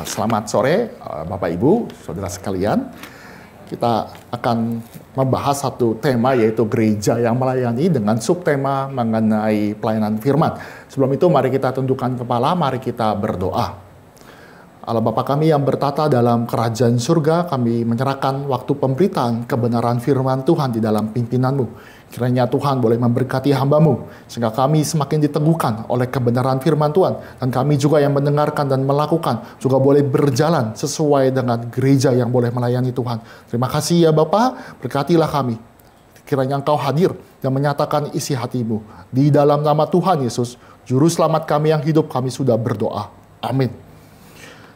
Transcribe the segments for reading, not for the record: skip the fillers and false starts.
Selamat sore, Bapak Ibu, saudara sekalian. Kita akan membahas satu tema, yaitu gereja yang melayani, dengan subtema mengenai pelayanan firman. Sebelum itu, mari kita tundukkan kepala, mari kita berdoa. Allah Bapa kami yang bertata dalam kerajaan surga, kami menyerahkan waktu pemberitaan kebenaran firman Tuhan di dalam pimpinanmu. Kiranya Tuhan boleh memberkati hamba-Mu, sehingga kami semakin diteguhkan oleh kebenaran firman Tuhan. Dan kami juga yang mendengarkan dan melakukan, juga boleh berjalan sesuai dengan gereja yang boleh melayani Tuhan. Terima kasih ya Bapa, berkatilah kami. Kiranya Engkau hadir dan menyatakan isi hati-Mu. Di dalam nama Tuhan Yesus, Juru Selamat kami yang hidup, kami sudah berdoa. Amin.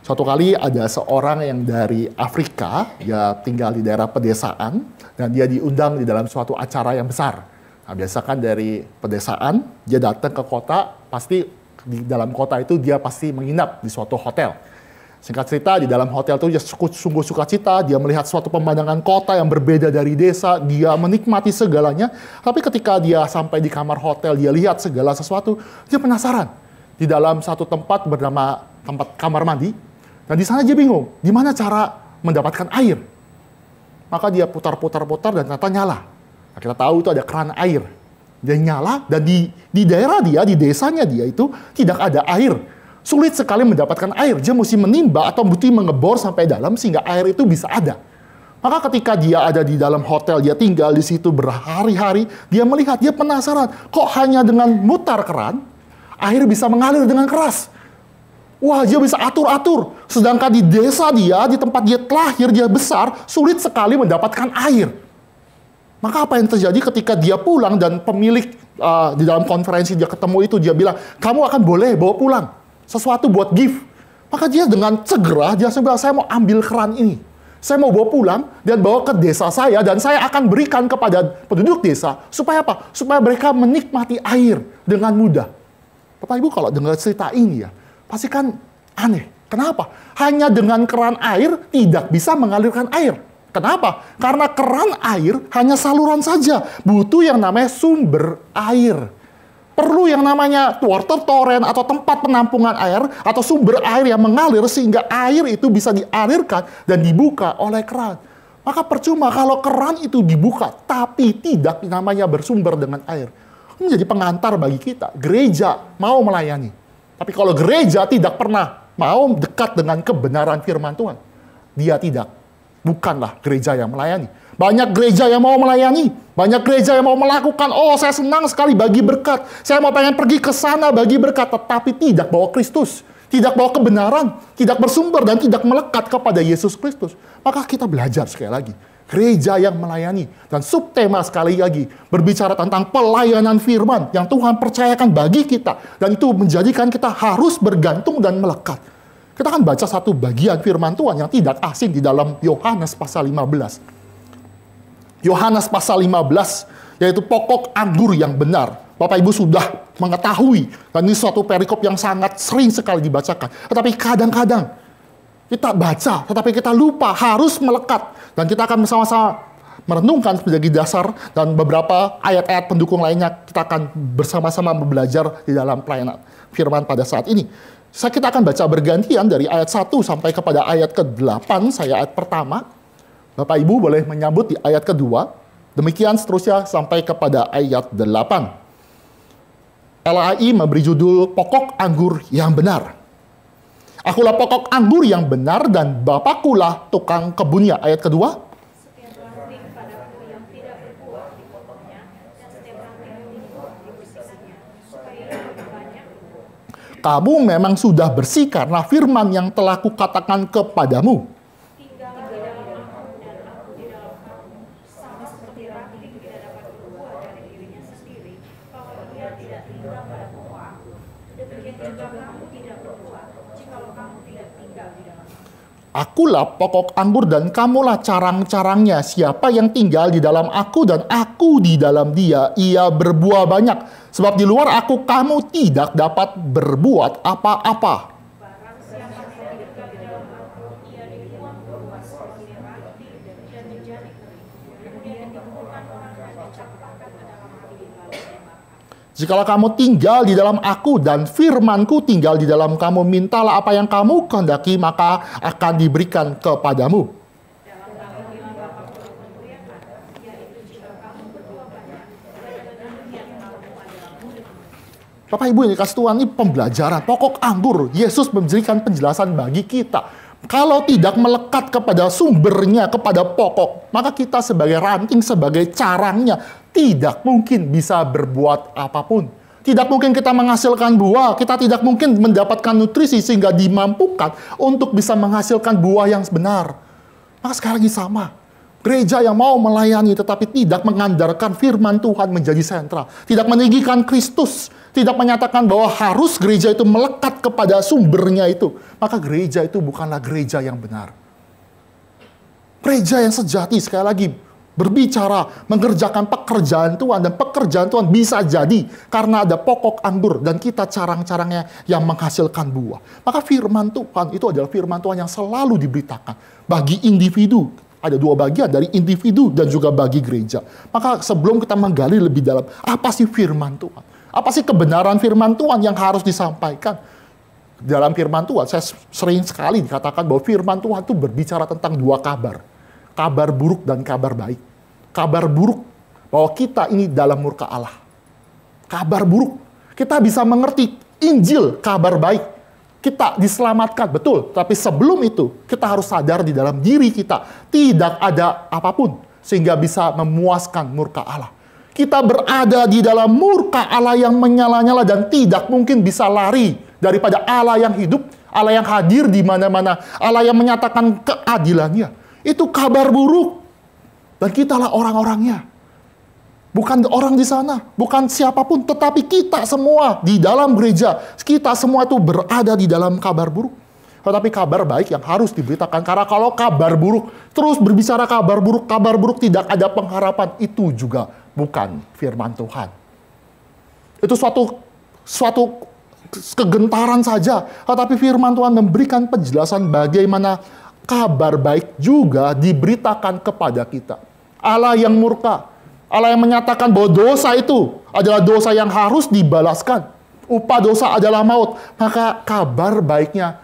Suatu kali ada seorang yang dari Afrika, dia tinggal di daerah pedesaan, dan dia diundang di dalam suatu acara yang besar. Nah, biasa kan dari pedesaan, dia datang ke kota, pasti di dalam kota itu dia pasti menginap di suatu hotel. Singkat cerita, di dalam hotel itu dia sungguh sukacita, dia melihat suatu pemandangan kota yang berbeda dari desa, dia menikmati segalanya. Tapi ketika dia sampai di kamar hotel, dia lihat segala sesuatu, dia penasaran. Di dalam satu tempat bernama tempat kamar mandi, dan di sana dia bingung, gimana cara mendapatkan air. Maka dia putar-putar dan ternyata nyala. Nah, kita tahu itu ada keran air. Dia nyala, dan di daerah dia, di desanya dia itu tidak ada air. Sulit sekali mendapatkan air. Dia mesti menimba atau mesti mengebor sampai dalam sehingga air itu bisa ada. Maka ketika dia ada di dalam hotel, dia tinggal di situ berhari-hari, dia melihat, dia penasaran, kok hanya dengan mutar keran, air bisa mengalir dengan keras. Wah, dia bisa atur-atur. Sedangkan di desa dia, di tempat dia lahir, dia besar, sulit sekali mendapatkan air. Maka apa yang terjadi ketika dia pulang dan pemilik di dalam konferensi dia ketemu itu, dia bilang, kamu akan boleh bawa pulang sesuatu buat gift. Maka dia dengan segera, dia bilang, saya mau ambil keran ini. Saya mau bawa pulang dan bawa ke desa saya, dan saya akan berikan kepada penduduk desa. Supaya apa? Supaya mereka menikmati air dengan mudah. Bapak Ibu kalau dengar cerita ini ya, pasti kan aneh. Kenapa? Hanya dengan keran air tidak bisa mengalirkan air. Kenapa? Karena keran air hanya saluran saja. Butuh yang namanya sumber air. Perlu yang namanya water torrent atau tempat penampungan air atau sumber air yang mengalir sehingga air itu bisa dialirkan dan dibuka oleh keran. Maka percuma kalau keran itu dibuka tapi tidak namanya bersumber dengan air. Menjadi pengantar bagi kita. Gereja mau melayani. Tapi kalau gereja tidak pernah mau dekat dengan kebenaran firman Tuhan, dia bukanlah gereja yang melayani. Banyak gereja yang mau melayani, banyak gereja yang mau melakukan, oh saya senang sekali bagi berkat, saya mau pengen pergi ke sana bagi berkat, tetapi tidak bawa Kristus, tidak bawa kebenaran, tidak bersumber dan tidak melekat kepada Yesus Kristus. Maka kita belajar sekali lagi. Gereja yang melayani. Dan subtema sekali lagi berbicara tentang pelayanan firman yang Tuhan percayakan bagi kita. Dan itu menjadikan kita harus bergantung dan melekat. Kita akan baca satu bagian firman Tuhan yang tidak asing di dalam Yohanes pasal 15. Yohanes pasal 15, yaitu pokok anggur yang benar. Bapak Ibu sudah mengetahui. Dan ini suatu perikop yang sangat sering sekali dibacakan. Tetapi kadang-kadang kita baca, tetapi kita lupa harus melekat. Dan kita akan bersama-sama merenungkan sebagai dasar dan beberapa ayat-ayat pendukung lainnya kita akan bersama-sama belajar di dalam pelayanan firman pada saat ini. Kita akan baca bergantian dari ayat 1 sampai kepada ayat ke-8, saya ayat pertama. Bapak Ibu boleh menyambut di ayat kedua. Demikian seterusnya sampai kepada ayat 8. LAI memberi judul Pokok Anggur yang Benar. Akulah pokok anggur yang benar dan Bapakulah tukang kebunnya. Ayat kedua. Setiap ranting padaku yang tidak berbuah dipotongnya, dan setiap ranting yang berbuah dibersihkannya, supaya ia lebih banyak berbuah. Kamu memang sudah bersih karena firman yang telah kukatakan kepadamu. Tinggallah di dalam aku dan aku di dalam kamu, sama seperti ranting tidak dapat berbuah dari dirinya sendiri, kalau ia tidak tinggal pada pokok anggur. Demikian juga kamu tidak berbuah, jikalau kamu tidak tinggal di dalam aku. Akulah pokok anggur dan kamulah carang-carangnya. Siapa yang tinggal di dalam aku dan aku di dalam dia, ia berbuah banyak. Sebab di luar aku kamu tidak dapat berbuat apa-apa. Barang siapa yang tidak tinggal di dalam aku, ia dibuang keluar seperti ranting dan menjadi kering. Kemudian dikumpulkan orang dan dicampakkan ke dalam api lalu dimakan. Jikalau kamu tinggal di dalam aku dan firman-Ku tinggal di dalam kamu, mintalah apa yang kamu kehendaki, maka akan diberikan kepadamu. Bapak Ibu yang dikasih Tuhan, ini pembelajaran pokok anggur. Yesus memberikan penjelasan bagi kita. Kalau tidak melekat kepada sumbernya, kepada pokok, maka kita sebagai ranting, sebagai carangnya, tidak mungkin bisa berbuat apapun. Tidak mungkin kita menghasilkan buah, kita tidak mungkin mendapatkan nutrisi sehingga dimampukan untuk bisa menghasilkan buah yang benar. Maka sekali lagi sama. Gereja yang mau melayani tetapi tidak mengandalkan firman Tuhan menjadi sentral. Tidak meninggikan Kristus. Tidak menyatakan bahwa harus gereja itu melekat kepada sumbernya itu. Maka gereja itu bukanlah gereja yang benar. Gereja yang sejati sekali lagi berbicara, mengerjakan pekerjaan Tuhan. Dan pekerjaan Tuhan bisa jadi karena ada pokok anggur dan kita carang-carangnya yang menghasilkan buah. Maka firman Tuhan itu adalah firman Tuhan yang selalu diberitakan bagi individu. Ada dua bagian, dari individu dan juga bagi gereja. Maka sebelum kita menggali lebih dalam, apa sih firman Tuhan? Apa sih kebenaran firman Tuhan yang harus disampaikan? Dalam firman Tuhan, saya sering sekali dikatakan bahwa firman Tuhan itu berbicara tentang dua kabar. Kabar buruk dan kabar baik. Kabar buruk, bahwa kita ini dalam murka Allah. Kabar buruk, kita bisa mengerti Injil, kabar baik. Kita diselamatkan, betul. Tapi sebelum itu, kita harus sadar di dalam diri kita. Tidak ada apapun sehingga bisa memuaskan murka Allah. Kita berada di dalam murka Allah yang menyala-nyala dan tidak mungkin bisa lari daripada Allah yang hidup, Allah yang hadir di mana-mana, Allah yang menyatakan keadilannya. Itu kabar buruk. Dan kitalah orang-orangnya. Bukan orang di sana, bukan siapapun, tetapi kita semua di dalam gereja, kita semua itu berada di dalam kabar buruk. Tetapi kabar baik yang harus diberitakan. Karena kalau kabar buruk, terus berbicara kabar buruk tidak ada pengharapan, itu juga bukan firman Tuhan. Itu suatu kegentaran saja. Tetapi firman Tuhan memberikan penjelasan bagaimana kabar baik juga diberitakan kepada kita. Allah yang murka, Allah yang menyatakan bahwa dosa itu adalah dosa yang harus dibalaskan. Upah dosa adalah maut. Maka kabar baiknya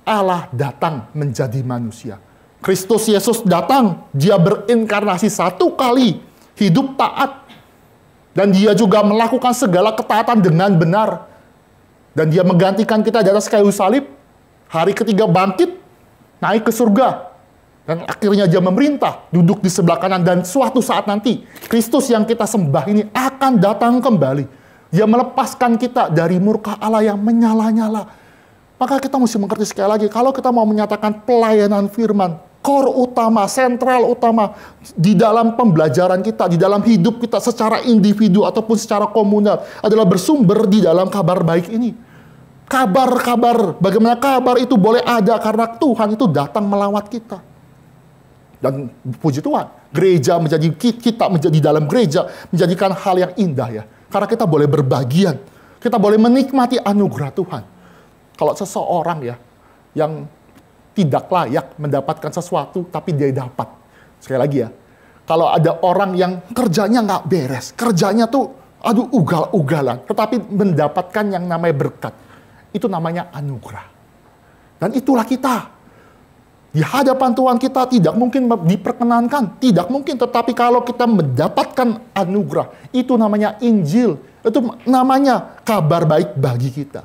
Allah datang menjadi manusia. Kristus Yesus datang. Dia berinkarnasi satu kali. Hidup taat. Dan dia juga melakukan segala ketaatan dengan benar. Dan dia menggantikan kita di atas kayu salib. Hari ketiga bangkit. Naik ke surga. Dan akhirnya dia memerintah, duduk di sebelah kanan. Dan suatu saat nanti, Kristus yang kita sembah ini akan datang kembali. Dia melepaskan kita dari murka Allah yang menyala-nyala. Maka kita mesti mengerti sekali lagi, kalau kita mau menyatakan pelayanan firman, core utama, sentral utama, di dalam pembelajaran kita, di dalam hidup kita secara individu ataupun secara komunal, adalah bersumber di dalam kabar baik ini. Kabar-kabar, bagaimana kabar itu boleh ada karena Tuhan itu datang melawat kita. Dan puji Tuhan, gereja menjadi kita menjadi dalam gereja menjadikan hal yang indah ya. Karena kita boleh berbagian, kita boleh menikmati anugerah Tuhan. Kalau seseorang ya yang tidak layak mendapatkan sesuatu tapi dia dapat. Sekali lagi ya, kalau ada orang yang kerjanya nggak beres, kerjanya tuh ugal-ugalan, tetapi mendapatkan yang namanya berkat, itu namanya anugerah. Dan itulah kita. Di hadapan Tuhan kita tidak mungkin diperkenankan, tidak mungkin. Tetapi kalau kita mendapatkan anugerah, itu namanya Injil, itu namanya kabar baik bagi kita.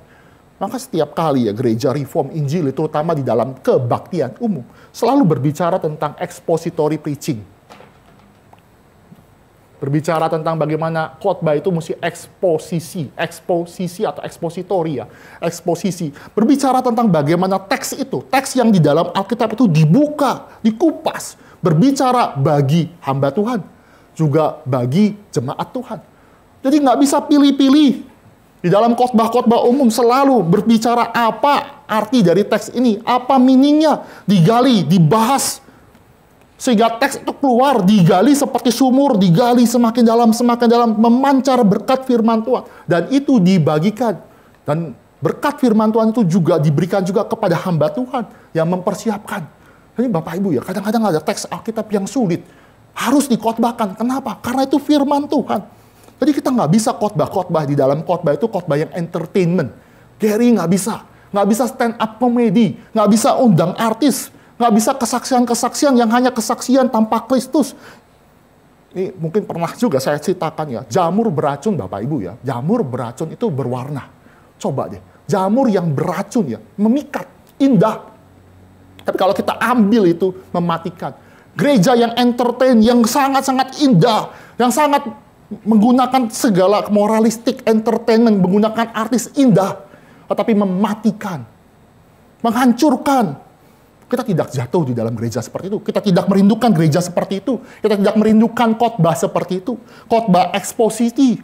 Maka setiap kali ya gereja reform Injil, terutama di dalam kebaktian umum, selalu berbicara tentang expository preaching. Berbicara tentang bagaimana khotbah itu mesti eksposisi atau ekspositori ya, eksposisi. Berbicara tentang bagaimana teks yang di dalam Alkitab itu dibuka, dikupas. Berbicara bagi hamba Tuhan, juga bagi jemaat Tuhan. Jadi nggak bisa pilih-pilih. Di dalam khotbah-khotbah umum selalu berbicara apa arti dari teks ini, apa meaningnya, digali, dibahas. Sehingga teks itu keluar, digali seperti sumur, digali semakin dalam, memancar berkat firman Tuhan. Dan itu dibagikan. Dan berkat firman Tuhan itu juga diberikan juga kepada hamba Tuhan yang mempersiapkan. Jadi Bapak Ibu ya, kadang-kadang ada teks Alkitab yang sulit. Harus dikhotbahkan. Kenapa? Karena itu firman Tuhan. Jadi kita nggak bisa khotbah di dalam khotbah itu khotbah yang entertainment. Gary nggak bisa stand up comedy, nggak bisa undang artis, nggak bisa kesaksian-kesaksian yang hanya kesaksian tanpa Kristus. Ini mungkin pernah juga saya ceritakan ya, jamur beracun Bapak Ibu ya, jamur beracun itu berwarna. Coba deh, jamur yang beracun ya, memikat, indah. Tapi kalau kita ambil itu, mematikan. Gereja yang entertain, yang sangat-sangat indah, yang sangat menggunakan segala moralistik entertainment, menggunakan artis indah, tetapi mematikan, menghancurkan. Kita tidak jatuh di dalam gereja seperti itu. Kita tidak merindukan gereja seperti itu. Kita tidak merindukan khotbah seperti itu. Khotbah eksposisi.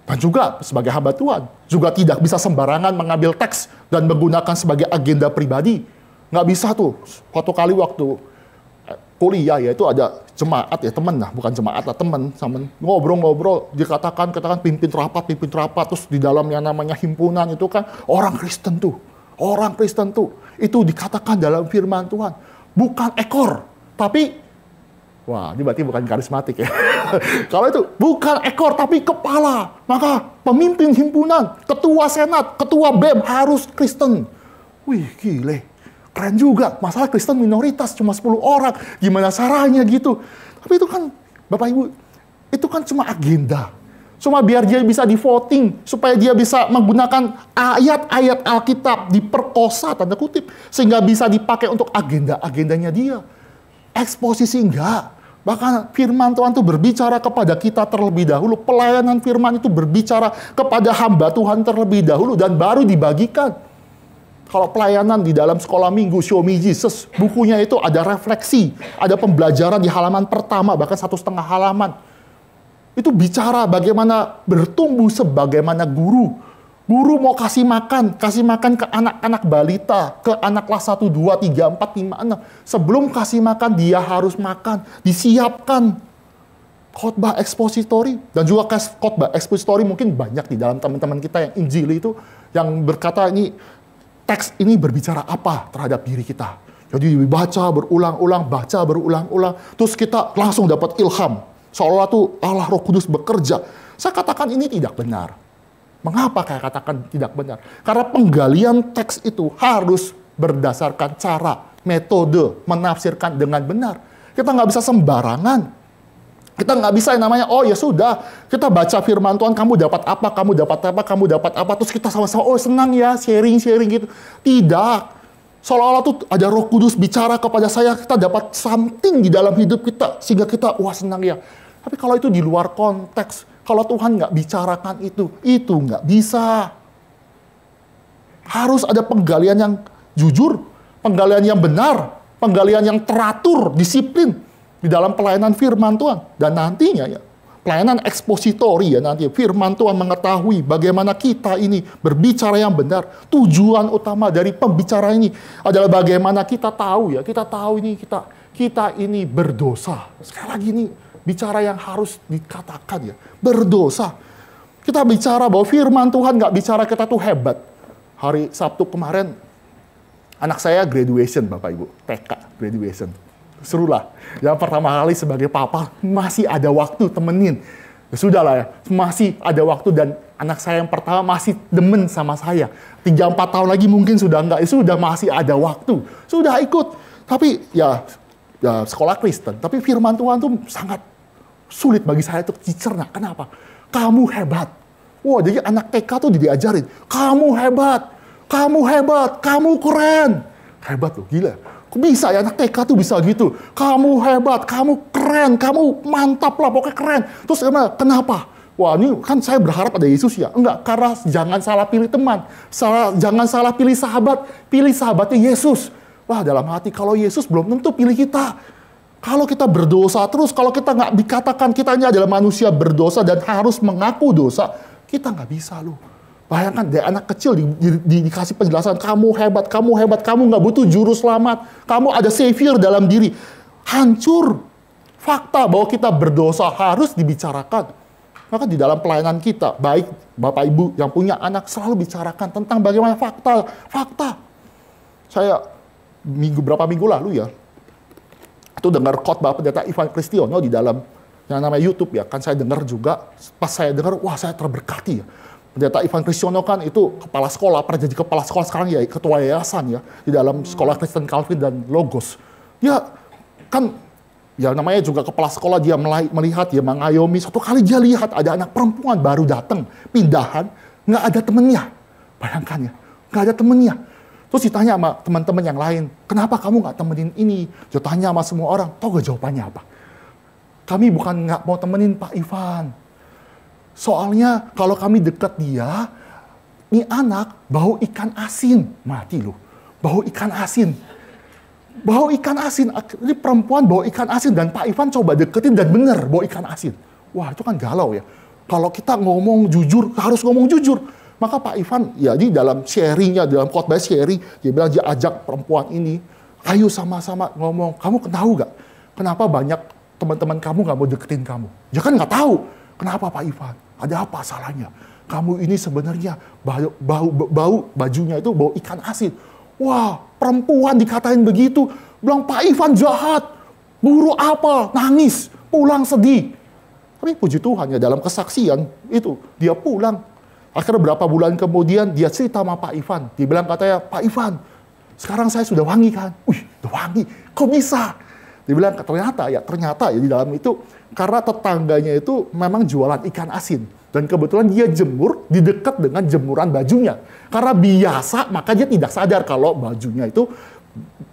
Dan juga sebagai hamba Tuhan, juga tidak bisa sembarangan mengambil teks dan menggunakan sebagai agenda pribadi. Nggak bisa tuh. Suatu kali waktu kuliah ya, itu ada jemaat ya, teman lah, bukan jemaat lah, teman, sama ngobrol-ngobrol, dikatakan pimpin rapat, terus di dalamnya namanya himpunan itu kan orang Kristen tuh. Orang Kristen tuh, itu dikatakan dalam firman Tuhan, bukan ekor, tapi, wah ini berarti bukan karismatik ya. Kalau itu, bukan ekor, tapi kepala. Maka pemimpin himpunan, ketua senat, ketua BEM harus Kristen. Wih, gile. Keren juga, masalah Kristen minoritas, cuma 10 orang. Gimana caranya gitu. Tapi itu kan, Bapak Ibu, itu kan cuma agenda. Cuma biar dia bisa di voting, supaya dia bisa menggunakan ayat-ayat Alkitab diperkosa, tanda kutip, sehingga bisa dipakai untuk agenda-agendanya dia. Eksposisi enggak. Bahkan firman Tuhan itu berbicara kepada kita terlebih dahulu. Pelayanan firman itu berbicara kepada hamba Tuhan terlebih dahulu, dan baru dibagikan. Kalau pelayanan di dalam sekolah minggu, Show Me Jesus, bukunya itu ada refleksi, ada pembelajaran di halaman pertama, bahkan 1,5 halaman. Itu bicara bagaimana bertumbuh sebagaimana guru. Guru mau kasih makan ke anak-anak balita, ke anak kelas 1, 2, 3, 4, 5, 6. Sebelum kasih makan, dia harus makan, disiapkan. Khotbah ekspositori, dan juga khotbah ekspositori mungkin banyak di dalam teman-teman kita yang Injili itu, yang berkata ini, teks ini berbicara apa terhadap diri kita. Jadi dibaca berulang-ulang, terus kita langsung dapat ilham. Seolah tuh Allah Roh Kudus bekerja. Saya katakan ini tidak benar. Mengapa saya katakan tidak benar? Karena penggalian teks itu harus berdasarkan cara, metode, menafsirkan dengan benar. Kita nggak bisa sembarangan. Kita nggak bisa yang namanya, oh ya sudah, kita baca firman Tuhan, kamu dapat apa, terus kita sama-sama, oh senang ya, sharing gitu. Tidak. Seolah-olah tuh ada Roh Kudus bicara kepada saya, kita dapat something di dalam hidup kita, sehingga kita, wah senang ya. Tapi kalau itu di luar konteks, kalau Tuhan nggak bicarakan itu nggak bisa. Harus ada penggalian yang jujur, penggalian yang benar, penggalian yang teratur, disiplin di dalam pelayanan firman Tuhan. Dan nantinya ya, pelayanan ekspositori ya nanti, firman Tuhan mengetahui bagaimana kita ini berbicara yang benar. Tujuan utama dari pembicaraan ini adalah bagaimana kita tahu ini kita ini berdosa. Sekali lagi ini bicara yang harus dikatakan ya, berdosa. Kita bicara bahwa firman Tuhan nggak bicara kita tuh hebat. Hari Sabtu kemarin, anak saya graduation, Bapak Ibu, TK graduation. Seru lah. Yang pertama kali sebagai papa, masih ada waktu temenin. Ya sudah lah ya, masih ada waktu, dan anak saya yang pertama masih demen sama saya. 3-4 tahun lagi mungkin sudah enggak, sudah masih ada waktu. Sudah ikut. Tapi ya sekolah Kristen, tapi firman Tuhan tuh sangat sulit bagi saya untuk dicerna. Kenapa? Kamu hebat. Wah, jadi anak TK tuh diajarin, kamu hebat, kamu keren. Hebat loh, gila. Kok bisa ya anak TK tuh bisa gitu? Kamu hebat, kamu keren, kamu mantap lah, pokoknya keren. Terus kenapa? Wah, ini kan saya berharap ada Yesus ya. Enggak, karena jangan salah pilih teman. Jangan salah pilih sahabatnya Yesus. Wah, dalam hati, kalau Yesus belum tentu pilih kita. Kalau kita berdosa terus, kalau kita nggak dikatakan kita ini adalah manusia berdosa dan harus mengaku dosa, kita nggak bisa loh. Bayangkan dari anak kecil dikasih penjelasan, kamu hebat, kamu nggak butuh juru selamat, kamu ada savior dalam diri. Hancur. Fakta bahwa kita berdosa harus dibicarakan. Maka di dalam pelayanan kita, baik Bapak Ibu yang punya anak, selalu bicarakan tentang bagaimana fakta. Saya beberapa minggu lalu ya, itu dengar khotbah pendeta Ivan Kristiono di dalam yang namanya YouTube ya, kan saya dengar juga, pas saya dengar, wah saya terberkati ya. Pendeta Ivan Kristiono kan itu kepala sekolah, pernah jadi kepala sekolah, sekarang ya ketua yayasan ya, di dalam sekolah Kristen Calvin dan Logos. Dia kan, ya namanya juga kepala sekolah, dia melihat, dia mengayomi, suatu kali dia lihat ada anak perempuan baru datang, pindahan, nggak ada temennya. Bayangkan ya, nggak ada temennya. Terus ditanya sama teman-teman yang lain, kenapa kamu nggak temenin ini? Dia tanya sama semua orang, tahu gak jawabannya apa? Kami bukan nggak mau temenin Pak Ivan. Soalnya kalau kami dekat dia, ini anak bau ikan asin. Mati loh, bau ikan asin. Bau ikan asin, ini perempuan bau ikan asin. Dan Pak Ivan coba deketin dan bener bau ikan asin. Wah itu kan galau ya. Kalau kita ngomong jujur, harus ngomong jujur. Maka Pak Ivan, ya di dalam sharingnya, dalam khotbah sharing, dia bilang dia ajak perempuan ini, ayo sama-sama ngomong, kamu tahu gak kenapa banyak teman-teman kamu gak mau deketin kamu? Dia kan gak tahu. Kenapa Pak Ivan? Ada apa salahnya? Kamu ini sebenarnya bau bajunya itu bau ikan asin. Wah, perempuan dikatain begitu. Bilang Pak Ivan jahat. Buru apa? Nangis. Pulang sedih. Tapi puji Tuhan ya dalam kesaksian itu dia pulang. Akhirnya berapa bulan kemudian dia cerita sama Pak Ivan. Dia bilang katanya, Pak Ivan, sekarang saya sudah wangi kan? Wih, udah wangi. Kok bisa? Dia bilang ternyata ya di dalam itu karena tetangganya itu memang jualan ikan asin. Dan kebetulan dia jemur di dekat dengan jemuran bajunya. Karena biasa, maka dia tidak sadar kalau bajunya itu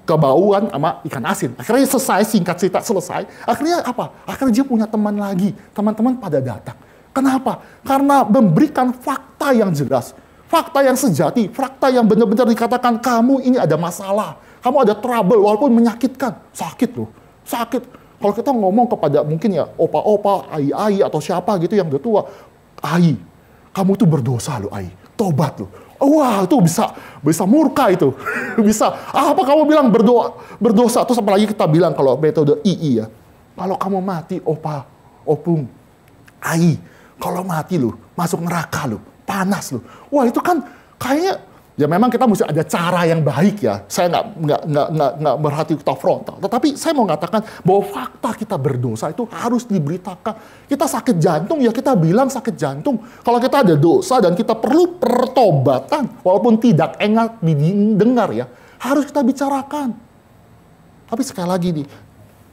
kebauan sama ikan asin. Akhirnya selesai, singkat cerita selesai. Akhirnya apa? Akhirnya dia punya teman lagi. Teman-teman pada datang. Kenapa? Karena memberikan fakta yang jelas. Fakta yang sejati. Fakta yang benar-benar dikatakan kamu ini ada masalah. Kamu ada trouble walaupun menyakitkan. Sakit loh. Sakit. Kalau kita ngomong kepada mungkin ya opa-opa, ai-ai atau siapa gitu yang udah tua. Ai, kamu tuh berdosa loh ai. Tobat loh. Wah itu bisa murka itu. Bisa. Apa kamu bilang berdosa? Terus apalagi kita bilang kalau metode II ya. Kalau kamu mati opa, opung, ai. Kalau mati loh, masuk neraka loh. Panas loh. Wah itu kan kayaknya ya memang kita mesti ada cara yang baik ya. Saya nggak berhati kita frontal. Tetapi saya mau mengatakan bahwa fakta kita berdosa itu harus diberitakan. Kita sakit jantung ya kita bilang sakit jantung. Kalau kita ada dosa dan kita perlu pertobatan, walaupun tidak enak didengar ya, harus kita bicarakan. Tapi sekali lagi nih,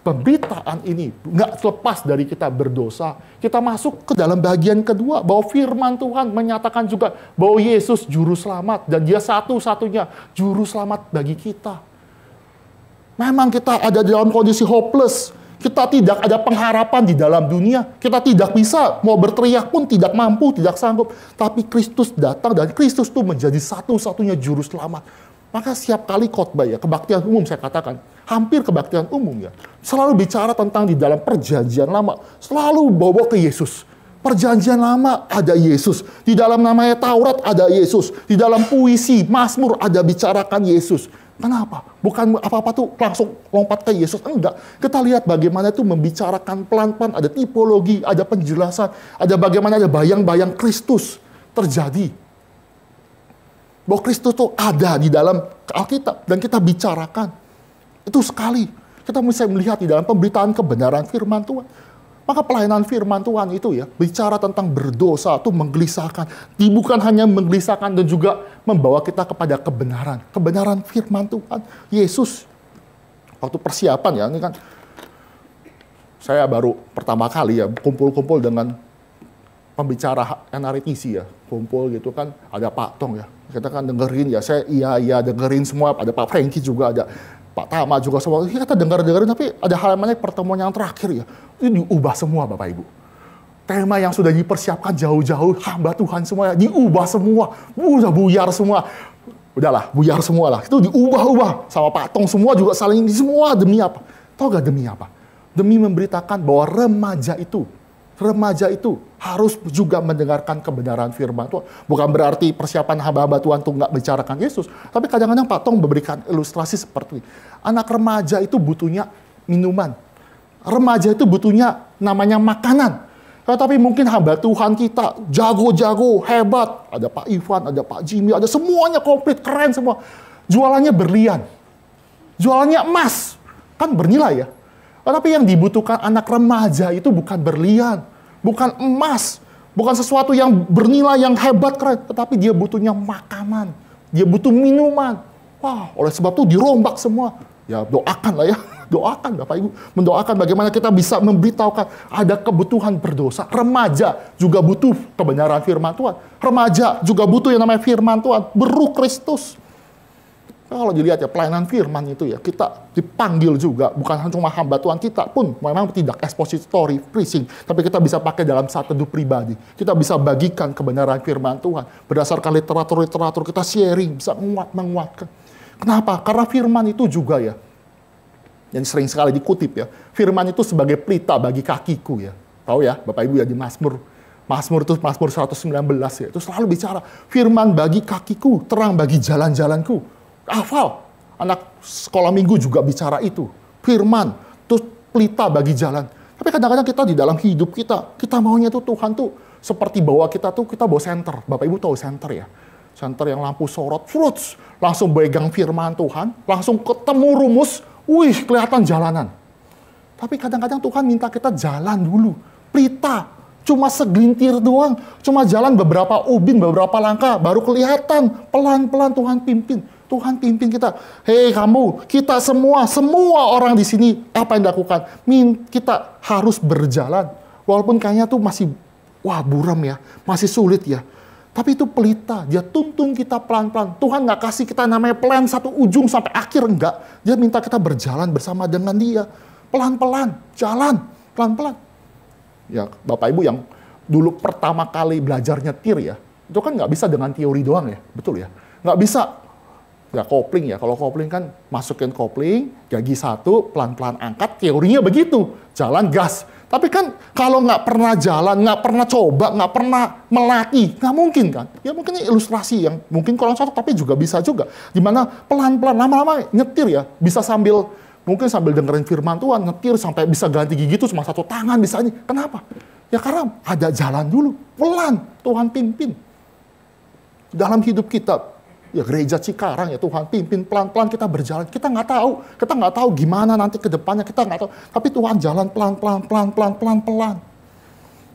pemberitaan ini nggak lepas dari kita berdosa. Kita masuk ke dalam bagian kedua bahwa firman Tuhan menyatakan juga bahwa Yesus juru selamat dan dia satu-satunya juru selamat bagi kita. Memang kita ada dalam kondisi hopeless. Kita tidak ada pengharapan di dalam dunia. Kita tidak bisa mau berteriak pun tidak mampu, tidak sanggup. Tapi Kristus datang dan Kristus itu menjadi satu-satunya juru selamat. Maka setiap kali khotbah ya, kebaktian umum saya katakan, hampir kebaktian umum ya, selalu bicara tentang di dalam perjanjian lama, selalu bawa ke Yesus. Perjanjian lama ada Yesus, di dalam namanya Taurat ada Yesus, di dalam puisi, Mazmur ada bicarakan Yesus. Kenapa? Bukan apa-apa tuh langsung lompat ke Yesus, enggak. Kita lihat bagaimana itu membicarakan pelan-pelan, ada tipologi, ada penjelasan, ada bagaimana ada bayang-bayang Kristus terjadi. Bahwa Kristus itu ada di dalam Alkitab dan kita bicarakan. Itu sekali. Kita bisa melihat di dalam pemberitaan kebenaran firman Tuhan. Maka pelayanan firman Tuhan itu ya, bicara tentang berdosa itu menggelisahkan. Bukan hanya menggelisahkan dan juga membawa kita kepada kebenaran. Kebenaran firman Tuhan. Yesus. Waktu persiapan ya, ini kan saya baru pertama kali ya kumpul-kumpul dengan pembicara NRTC ya. Kumpul gitu kan, ada Pak Tong ya. Kita kan dengerin ya, saya iya dengerin semua. Ada Pak Franky juga, ada Pak Tama juga semua. Kita dengerin, tapi ada hal yang menarik pertemuan yang terakhir ya. Itu diubah semua Bapak Ibu. Tema yang sudah dipersiapkan jauh-jauh, hamba Tuhan semua, diubah semua. Udah buyar semua. Udahlah, buyar semua lah. Itu diubah-ubah. Sama Pak Tong semua juga saling semua demi apa? Tahu gak demi apa? Demi memberitakan bahwa remaja itu harus juga mendengarkan kebenaran firman Tuhan. Bukan berarti persiapan hamba-hamba Tuhan itu nggak bicarakan Yesus. Tapi kadang-kadang Pak Tong memberikan ilustrasi seperti ini. Anak remaja itu butuhnya minuman. Remaja itu butuhnya namanya makanan. Tapi mungkin hamba Tuhan kita jago-jago, hebat. Ada Pak Ivan, ada Pak Jimmy, ada semuanya komplit, keren semua. Jualannya berlian. Jualannya emas. Kan bernilai ya. Tetapi yang dibutuhkan anak remaja itu bukan berlian, bukan emas, bukan sesuatu yang bernilai, yang hebat, keren. Tetapi dia butuhnya makanan, dia butuh minuman. Wah, oleh sebab itu dirombak semua. Ya doakan lah ya, doakan Bapak Ibu. Mendoakan bagaimana kita bisa memberitahukan ada kebutuhan berdosa. Remaja juga butuh kebenaran firman Tuhan. Remaja juga butuh yang namanya firman Tuhan. Beru Kristus. Kalau dilihat ya pelayanan firman itu ya, kita dipanggil juga, bukan cuma hamba Tuhan, kita pun memang tidak expository preaching, tapi kita bisa pakai dalam saat teduh pribadi. Kita bisa bagikan kebenaran firman Tuhan. Berdasarkan literatur-literatur kita sharing, bisa menguatkan. Kenapa? Karena firman itu juga ya, yang sering sekali dikutip ya, firman itu sebagai pelita bagi kakiku ya. Tahu ya, Bapak Ibu ya di Mazmur itu Mazmur 119 ya, itu selalu bicara, firman bagi kakiku, terang bagi jalan-jalanku. Hafal, anak sekolah minggu juga bicara itu. Firman, terus pelita bagi jalan. Tapi kadang-kadang kita di dalam hidup kita maunya tuh Tuhan tuh seperti bawa kita bawa senter. Bapak Ibu tahu senter ya? Senter yang lampu sorot, fruits, langsung pegang firman Tuhan, langsung ketemu rumus, wih kelihatan jalanan. Tapi kadang-kadang Tuhan minta kita jalan dulu. Pelita, cuma segelintir doang, cuma jalan beberapa ubin, beberapa langkah, baru kelihatan. Pelan-pelan Tuhan pimpin. Tuhan pimpin kita. Hei kamu, kita semua orang di sini, apa yang dilakukan? Kita harus berjalan. Walaupun kayaknya tuh masih, buram ya, masih sulit ya. Tapi itu pelita, dia tuntun kita pelan-pelan. Tuhan nggak kasih kita namanya plan satu ujung sampai akhir, enggak. Dia minta kita berjalan bersama dengan dia. Pelan-pelan, jalan, pelan-pelan. Ya, Bapak Ibu yang dulu pertama kali belajar nyetir ya, itu kan nggak bisa dengan teori doang ya, betul ya? Nggak bisa. Ya kopling ya, kalau kopling kan masukin kopling, gigi satu, pelan-pelan angkat, teorinya begitu, jalan gas. Tapi kan kalau nggak pernah jalan, nggak pernah coba, nggak pernah melatih, nggak mungkin kan. Ya mungkin ini ilustrasi yang mungkin kurang cocok, tapi juga bisa juga. Dimana pelan-pelan, lama-lama nyetir ya, bisa mungkin sambil dengerin firman Tuhan, nyetir sampai bisa ganti gigi itu cuma satu tangan bisa ini. Kenapa? Ya karena ada jalan dulu, pelan, Tuhan pimpin. Dalam hidup kita, ya gereja Cikarang ya Tuhan pimpin pelan-pelan kita berjalan. Kita nggak tahu gimana nanti ke depannya, kita nggak tahu. Tapi Tuhan jalan pelan-pelan.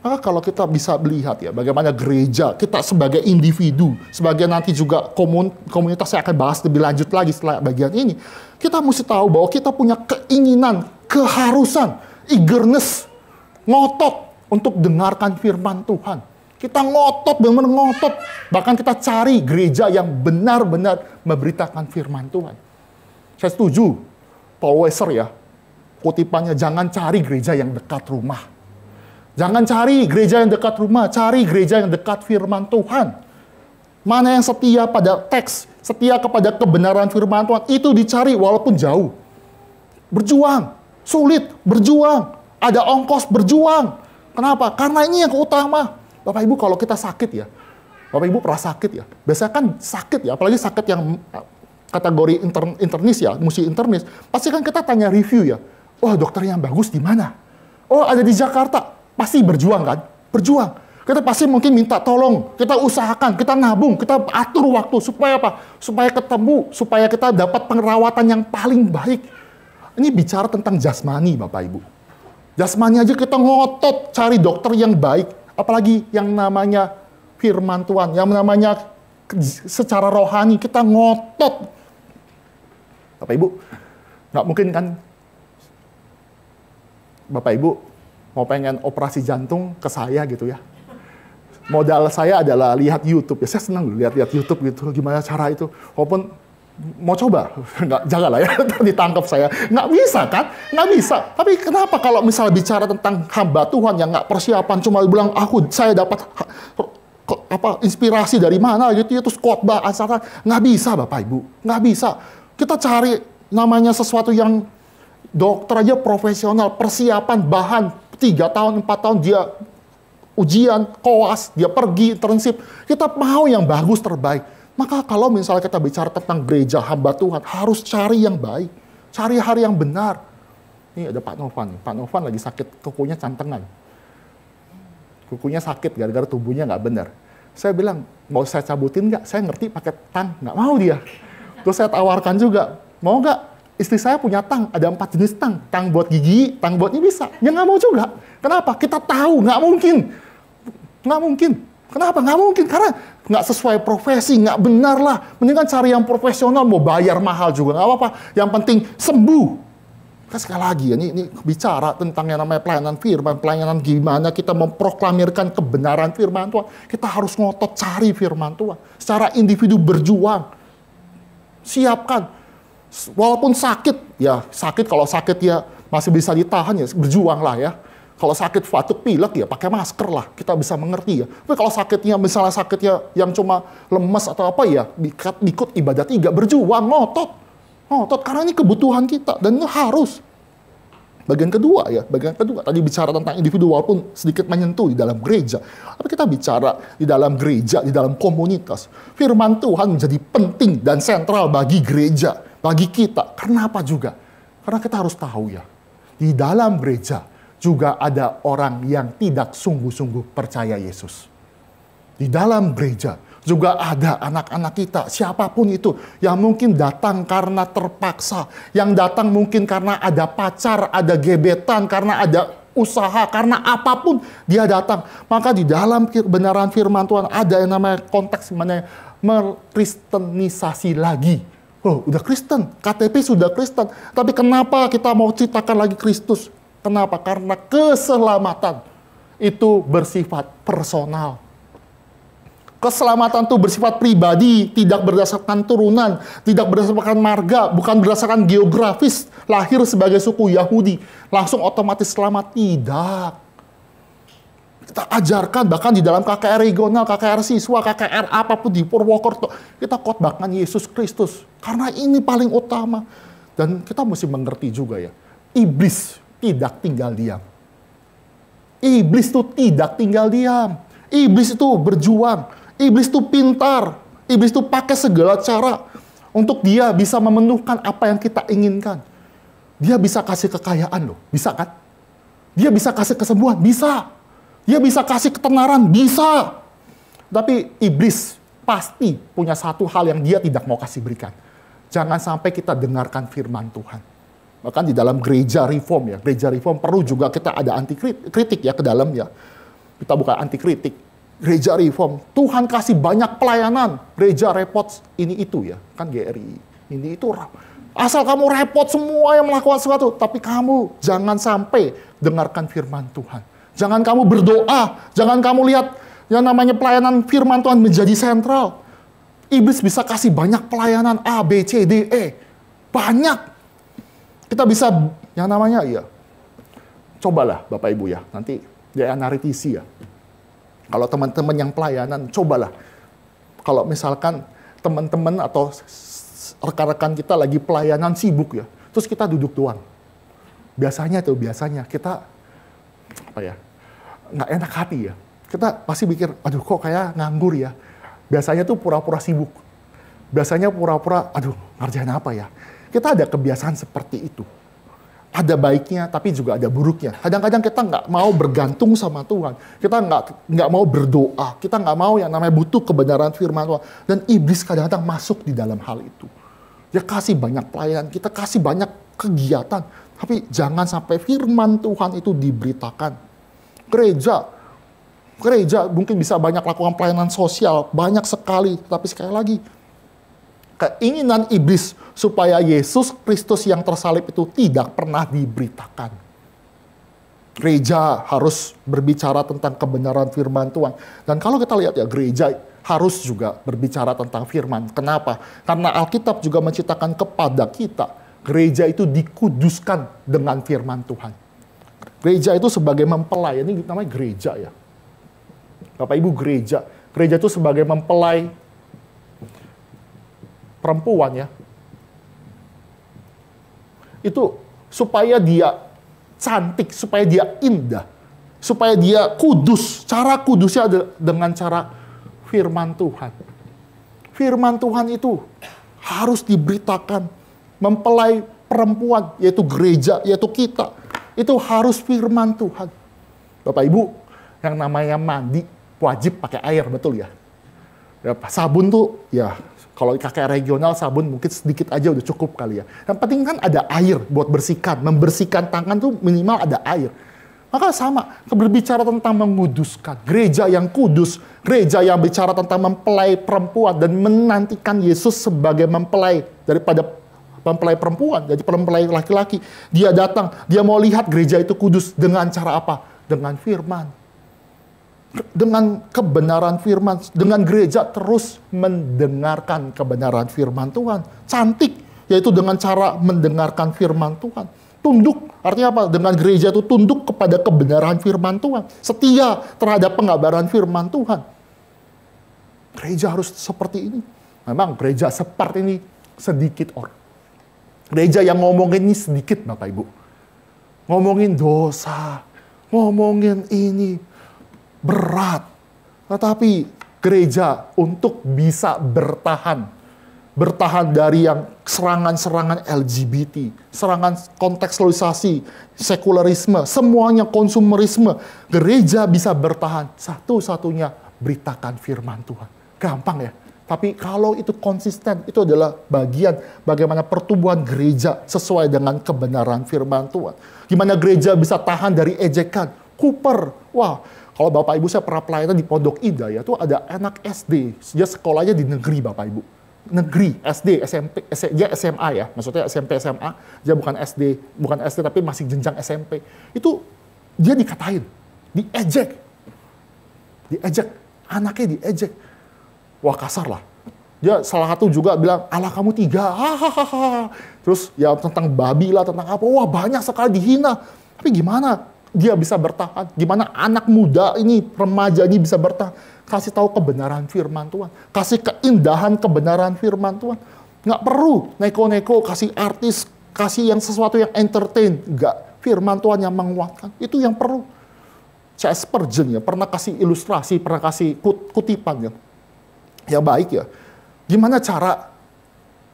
Maka kalau kita bisa melihat ya bagaimana gereja kita sebagai individu, sebagai nanti juga komunitas yang akan bahas lebih lanjut lagi setelah bagian ini, kita mesti tahu bahwa kita punya keinginan, keharusan, eagerness, ngotot untuk dengarkan firman Tuhan. Kita ngotot, benar-benar ngotot. Bahkan kita cari gereja yang benar-benar memberitakan firman Tuhan. Saya setuju, Paul Washer ya, kutipannya jangan cari gereja yang dekat rumah. Jangan cari gereja yang dekat rumah, cari gereja yang dekat firman Tuhan. Mana yang setia pada teks, setia kepada kebenaran firman Tuhan, itu dicari walaupun jauh. Berjuang, sulit, berjuang. Ada ongkos, berjuang. Kenapa? Karena ini yang utama. Bapak Ibu kalau kita sakit ya, Bapak Ibu pernah sakit ya, biasanya kan sakit ya, apalagi sakit yang kategori internis ya, mesti internis, pasti kan kita tanya review ya, dokter yang bagus di mana? Ada di Jakarta, pasti berjuang kan? Berjuang. Kita pasti mungkin minta tolong, kita usahakan, kita nabung, kita atur waktu, supaya apa? Supaya ketemu, supaya kita dapat perawatan yang paling baik. Ini bicara tentang jasmani Bapak Ibu. Jasmani aja kita ngotot cari dokter yang baik. Apalagi yang namanya firman Tuhan, yang namanya secara rohani, kita ngotot. Bapak Ibu, nggak mungkin kan Bapak Ibu mau pengen operasi jantung ke saya gitu ya. Modal saya adalah lihat YouTube. Ya saya senang lihat YouTube gitu, gimana cara itu. Walaupun mau coba, janganlah ya, ditangkap saya. Nggak bisa kan? Nggak bisa. Tapi kenapa kalau misalnya bicara tentang hamba Tuhan yang nggak persiapan, cuma bilang, saya dapat inspirasi dari mana gitu ya, terus khotbah, acara. Nggak bisa Bapak Ibu, nggak bisa. Kita cari namanya sesuatu yang dokter aja profesional, persiapan, bahan, 3 tahun, 4 tahun dia ujian, koas, dia pergi, internship. Kita mau yang bagus, terbaik. Maka kalau misalnya kita bicara tentang gereja hamba Tuhan, harus cari yang baik. Cari hari yang benar. Ini ada Pak Novan. Pak Novan lagi sakit, kukunya cantengan. Kukunya sakit gara-gara tubuhnya nggak benar. Saya bilang, mau saya cabutin nggak? Saya ngerti pakai tang. Nggak mau dia. Terus saya tawarkan juga, mau nggak Istri saya punya tang, ada 4 jenis tang. Tang buat gigi, tang buat ini bisa. Ya nggak mau juga. Kenapa? Kita tahu, nggak mungkin. Nggak mungkin. Kenapa? Nggak mungkin. Karena nggak sesuai profesi, nggak benar lah. Mendingan cari yang profesional, mau bayar mahal juga. Nggak apa-apa. Yang penting sembuh. Kan sekali lagi, ini bicara tentang yang namanya pelayanan firman. Pelayanan gimana kita memproklamirkan kebenaran firman Tuhan. Kita harus ngotot cari firman Tuhan. Secara individu berjuang. Siapkan. Walaupun sakit, ya sakit, kalau sakit ya masih bisa ditahan ya, berjuang lah ya. Kalau sakit batuk pilek ya pakai masker lah, kita bisa mengerti ya. Tapi kalau sakitnya, misalnya sakitnya yang cuma lemes atau apa ya, ikut ibadat 3, berjuang, ngotot, karena ini kebutuhan kita, dan itu harus. Bagian kedua tadi bicara tentang individu walaupun sedikit menyentuh di dalam gereja. Tapi kita bicara di dalam gereja, di dalam komunitas. Firman Tuhan menjadi penting dan sentral bagi gereja, bagi kita. Kenapa juga? Karena kita harus tahu ya, di dalam gereja juga ada orang yang tidak sungguh-sungguh percaya Yesus. Di dalam gereja juga ada anak-anak kita, siapapun itu, yang mungkin datang karena terpaksa, yang datang mungkin karena ada pacar, ada gebetan, karena ada usaha, karena apapun dia datang. Maka di dalam kebenaran firman Tuhan ada yang namanya konteks mana mengkristenisasi lagi. Oh, udah Kristen, KTP sudah Kristen, tapi kenapa kita mau ceritakan lagi Kristus? Kenapa? Karena keselamatan itu bersifat personal. Keselamatan itu bersifat pribadi, tidak berdasarkan turunan, tidak berdasarkan marga, bukan berdasarkan geografis, lahir sebagai suku Yahudi, langsung otomatis selamat. Tidak. Kita ajarkan, bahkan di dalam KKR regional, KKR siswa, KKR apapun di Purwokerto, kita khotbahkan Yesus Kristus. Karena ini paling utama. Dan kita mesti mengerti juga ya, iblis tidak tinggal diam. Iblis itu tidak tinggal diam. Iblis itu berjuang. Iblis itu pintar. Iblis itu pakai segala cara untuk dia bisa memenuhkan apa yang kita inginkan. Dia bisa kasih kekayaan loh. Bisa kan? Dia bisa kasih kesembuhan. Bisa. Dia bisa kasih ketenaran. Bisa. Tapi iblis pasti punya satu hal yang dia tidak mau kasih berikan. Jangan sampai kita dengarkan firman Tuhan. Bahkan di dalam gereja reform ya. Gereja reform perlu juga kita ada anti kritik ya ke dalam ya. Kita bukan anti kritik. Gereja reform, Tuhan kasih banyak pelayanan. Gereja repot ini itu ya, kan GRI. Ini itu, asal kamu repot semua yang melakukan sesuatu. Tapi kamu jangan sampai dengarkan firman Tuhan. Jangan kamu berdoa, jangan kamu lihat yang namanya pelayanan firman Tuhan menjadi sentral. Iblis bisa kasih banyak pelayanan A, B, C, D, E. Banyak. Kita bisa, yang namanya ya, cobalah Bapak Ibu ya, nanti dia analitisi ya. Kalau teman-teman yang pelayanan, cobalah. Kalau misalkan teman-teman atau rekan-rekan kita lagi pelayanan sibuk ya, terus kita duduk doang. Biasanya kita nggak enak hati ya. Kita pasti pikir, aduh kok kayak nganggur ya. Biasanya tuh pura-pura sibuk. Biasanya pura-pura, aduh ngerjain apa ya. Kita ada kebiasaan seperti itu. Ada baiknya, tapi juga ada buruknya. Kadang-kadang kita nggak mau bergantung sama Tuhan. Kita nggak mau berdoa. Kita nggak mau yang namanya butuh kebenaran firman Tuhan. Dan iblis kadang-kadang masuk di dalam hal itu. Dia kasih banyak pelayanan, kita kasih banyak kegiatan. Tapi jangan sampai firman Tuhan itu diberitakan. Gereja mungkin bisa banyak lakukan pelayanan sosial. Banyak sekali. Tapi sekali lagi, keinginan iblis supaya Yesus Kristus yang tersalib itu tidak pernah diberitakan. Gereja harus berbicara tentang kebenaran firman Tuhan. Dan kalau kita lihat ya, gereja harus juga berbicara tentang firman. Kenapa? Karena Alkitab juga menceritakan kepada kita, gereja itu dikuduskan dengan firman Tuhan. Gereja itu sebagai mempelai, ini namanya gereja ya. Bapak Ibu, gereja itu sebagai mempelai perempuan ya, itu supaya dia cantik, supaya dia indah, supaya dia kudus. Cara kudusnya dengan cara firman Tuhan. Firman Tuhan itu harus diberitakan. Mempelai perempuan, yaitu gereja, yaitu kita, itu harus firman Tuhan. Bapak Ibu, yang namanya mandi wajib pakai air, betul ya? Sabun tuh ya Kalau kakek regional sabun mungkin sedikit aja udah cukup kali ya. Yang penting kan ada air buat bersihkan. Membersihkan tangan tuh minimal ada air. Maka sama, berbicara tentang menguduskan. Gereja yang kudus, gereja yang bicara tentang mempelai perempuan dan menantikan Yesus sebagai mempelai daripada mempelai perempuan, jadi mempelai laki-laki. Dia datang, dia mau lihat gereja itu kudus dengan cara apa? Dengan firman. Dengan kebenaran firman, dengan gereja terus mendengarkan kebenaran firman Tuhan. Cantik, yaitu dengan cara mendengarkan firman Tuhan. Tunduk, artinya apa? Dengan gereja itu tunduk kepada kebenaran firman Tuhan. Setia terhadap pengabaran firman Tuhan. Gereja harus seperti ini. Memang gereja seperti ini sedikit orang. Gereja yang ngomongin ini sedikit, Bapak Ibu. Ngomongin dosa, ngomongin ini, berat. Tetapi gereja untuk bisa bertahan dari yang serangan-serangan LGBT, serangan kontekstualisasi, sekularisme, semuanya konsumerisme. Gereja bisa bertahan, satu-satunya beritakan firman Tuhan. Gampang ya? Tapi kalau itu konsisten, itu adalah bagian bagaimana pertumbuhan gereja sesuai dengan kebenaran firman Tuhan. Gimana gereja bisa tahan dari ejekan, kuper. Wah, kalau Bapak Ibu saya pernah pelayanan di Pondok Indah ya, itu ada anak SD, dia sekolahnya di negeri Bapak Ibu. Negeri, SD, SMP, dia SMA ya, maksudnya SMP, SMA, dia bukan SD tapi masih jenjang SMP. Itu dia dikatain, diejek, anaknya diejek. Wah kasar lah. Dia salah satu juga bilang, Allah kamu 3, hahaha. Terus ya tentang babi lah, tentang apa, wah banyak sekali dihina. Tapi gimana dia bisa bertahan? Gimana anak muda ini, remaja ini bisa bertahan? Kasih tahu kebenaran firman Tuhan. Kasih keindahan kebenaran firman Tuhan. Nggak perlu neko-neko, kasih artis, kasih yang sesuatu yang entertain. Nggak, firman Tuhan yang menguatkan. Itu yang perlu. C.S. Spurgeon ya, pernah kasih ilustrasi, pernah kasih kutipan ya. Ya baik ya. Gimana cara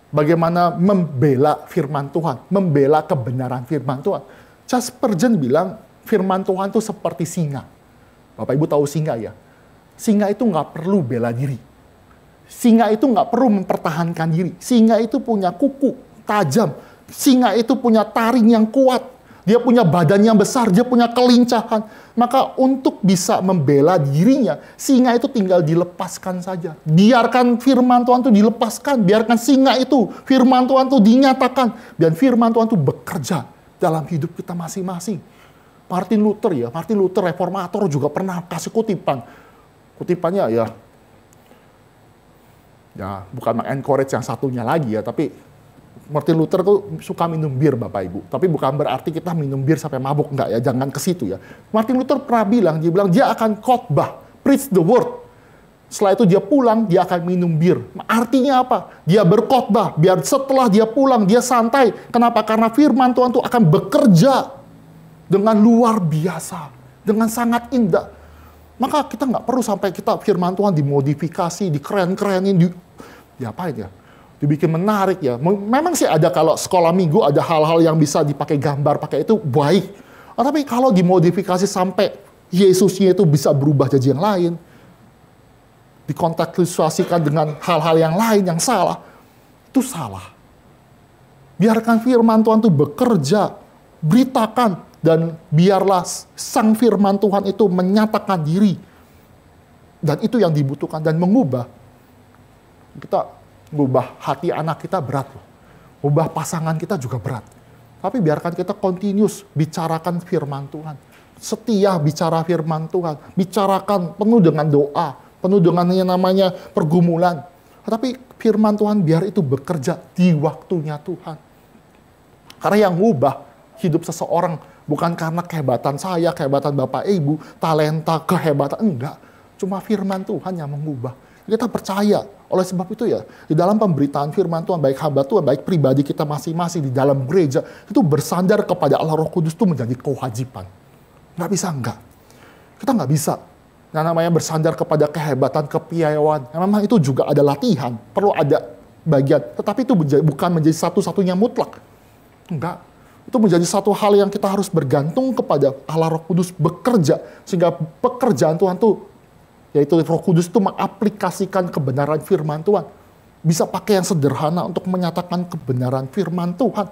bagaimana membela firman Tuhan, membela kebenaran firman Tuhan. C.S. Spurgeon bilang firman Tuhan itu seperti singa. Bapak Ibu tahu singa ya? Singa itu nggak perlu bela diri. Singa itu nggak perlu mempertahankan diri. Singa itu punya kuku tajam. Singa itu punya taring yang kuat. Dia punya badan yang besar, dia punya kelincahan. Maka untuk bisa membela dirinya, singa itu tinggal dilepaskan saja. Biarkan firman Tuhan itu dilepaskan. Biarkan singa itu, firman Tuhan itu dinyatakan. Dan firman Tuhan itu bekerja dalam hidup kita masing-masing. Martin Luther reformator juga pernah kasih kutipan. Kutipannya ya bukan mengencourage yang satunya lagi ya, tapi Martin Luther tuh suka minum bir Bapak Ibu. Tapi bukan berarti kita minum bir sampai mabuk, enggak ya, jangan ke situ ya. Martin Luther pernah bilang, dia akan khotbah, preach the word. Setelah itu dia pulang, dia akan minum bir. Artinya apa? Dia berkhotbah, biar setelah dia pulang, dia santai. Kenapa? Karena firman Tuhan itu akan bekerja dengan luar biasa, dengan sangat indah. Maka kita nggak perlu sampai kita firman Tuhan dimodifikasi, dikeren-kerenin, diapain ya? Dibikin menarik ya. Memang sih ada kalau sekolah minggu ada hal-hal yang bisa dipakai gambar, pakai itu baik. Tapi kalau dimodifikasi sampai Yesusnya itu bisa berubah jadi yang lain, dikontekstualisasikan dengan hal-hal yang lain yang salah, itu salah. Biarkan firman Tuhan itu bekerja, beritakan. Dan biarlah sang firman Tuhan itu menyatakan diri. Dan itu yang dibutuhkan. Dan mengubah hati anak kita berat loh. Ubah pasangan kita juga berat. Tapi biarkan kita continuous bicarakan firman Tuhan. Setia bicara firman Tuhan. Bicarakan penuh dengan doa. Penuh dengan yang namanya pergumulan. Tapi firman Tuhan biar itu bekerja di waktunya Tuhan. Karena yang mengubah hidup seseorang bukan karena kehebatan saya, kehebatan Bapak Ibu, talenta, kehebatan. Enggak. Cuma firman Tuhan yang mengubah. Kita percaya. Oleh sebab itu ya, di dalam pemberitaan firman Tuhan, baik hamba Tuhan, baik pribadi kita masing-masing di dalam gereja, itu bersandar kepada Allah Roh Kudus itu menjadi kewajiban. Nggak bisa enggak. Kita nggak bisa. Yang namanya bersandar kepada kehebatan, kepiawaian. Memang itu juga ada latihan. Perlu ada bagian. Tetapi itu bukan menjadi satu-satunya mutlak. Enggak. Itu menjadi satu hal yang kita harus bergantung kepada Allah Roh Kudus bekerja. Sehingga pekerjaan Tuhan itu, yaitu Roh Kudus itu mengaplikasikan kebenaran firman Tuhan. bisa pakai yang sederhana untuk menyatakan kebenaran firman Tuhan.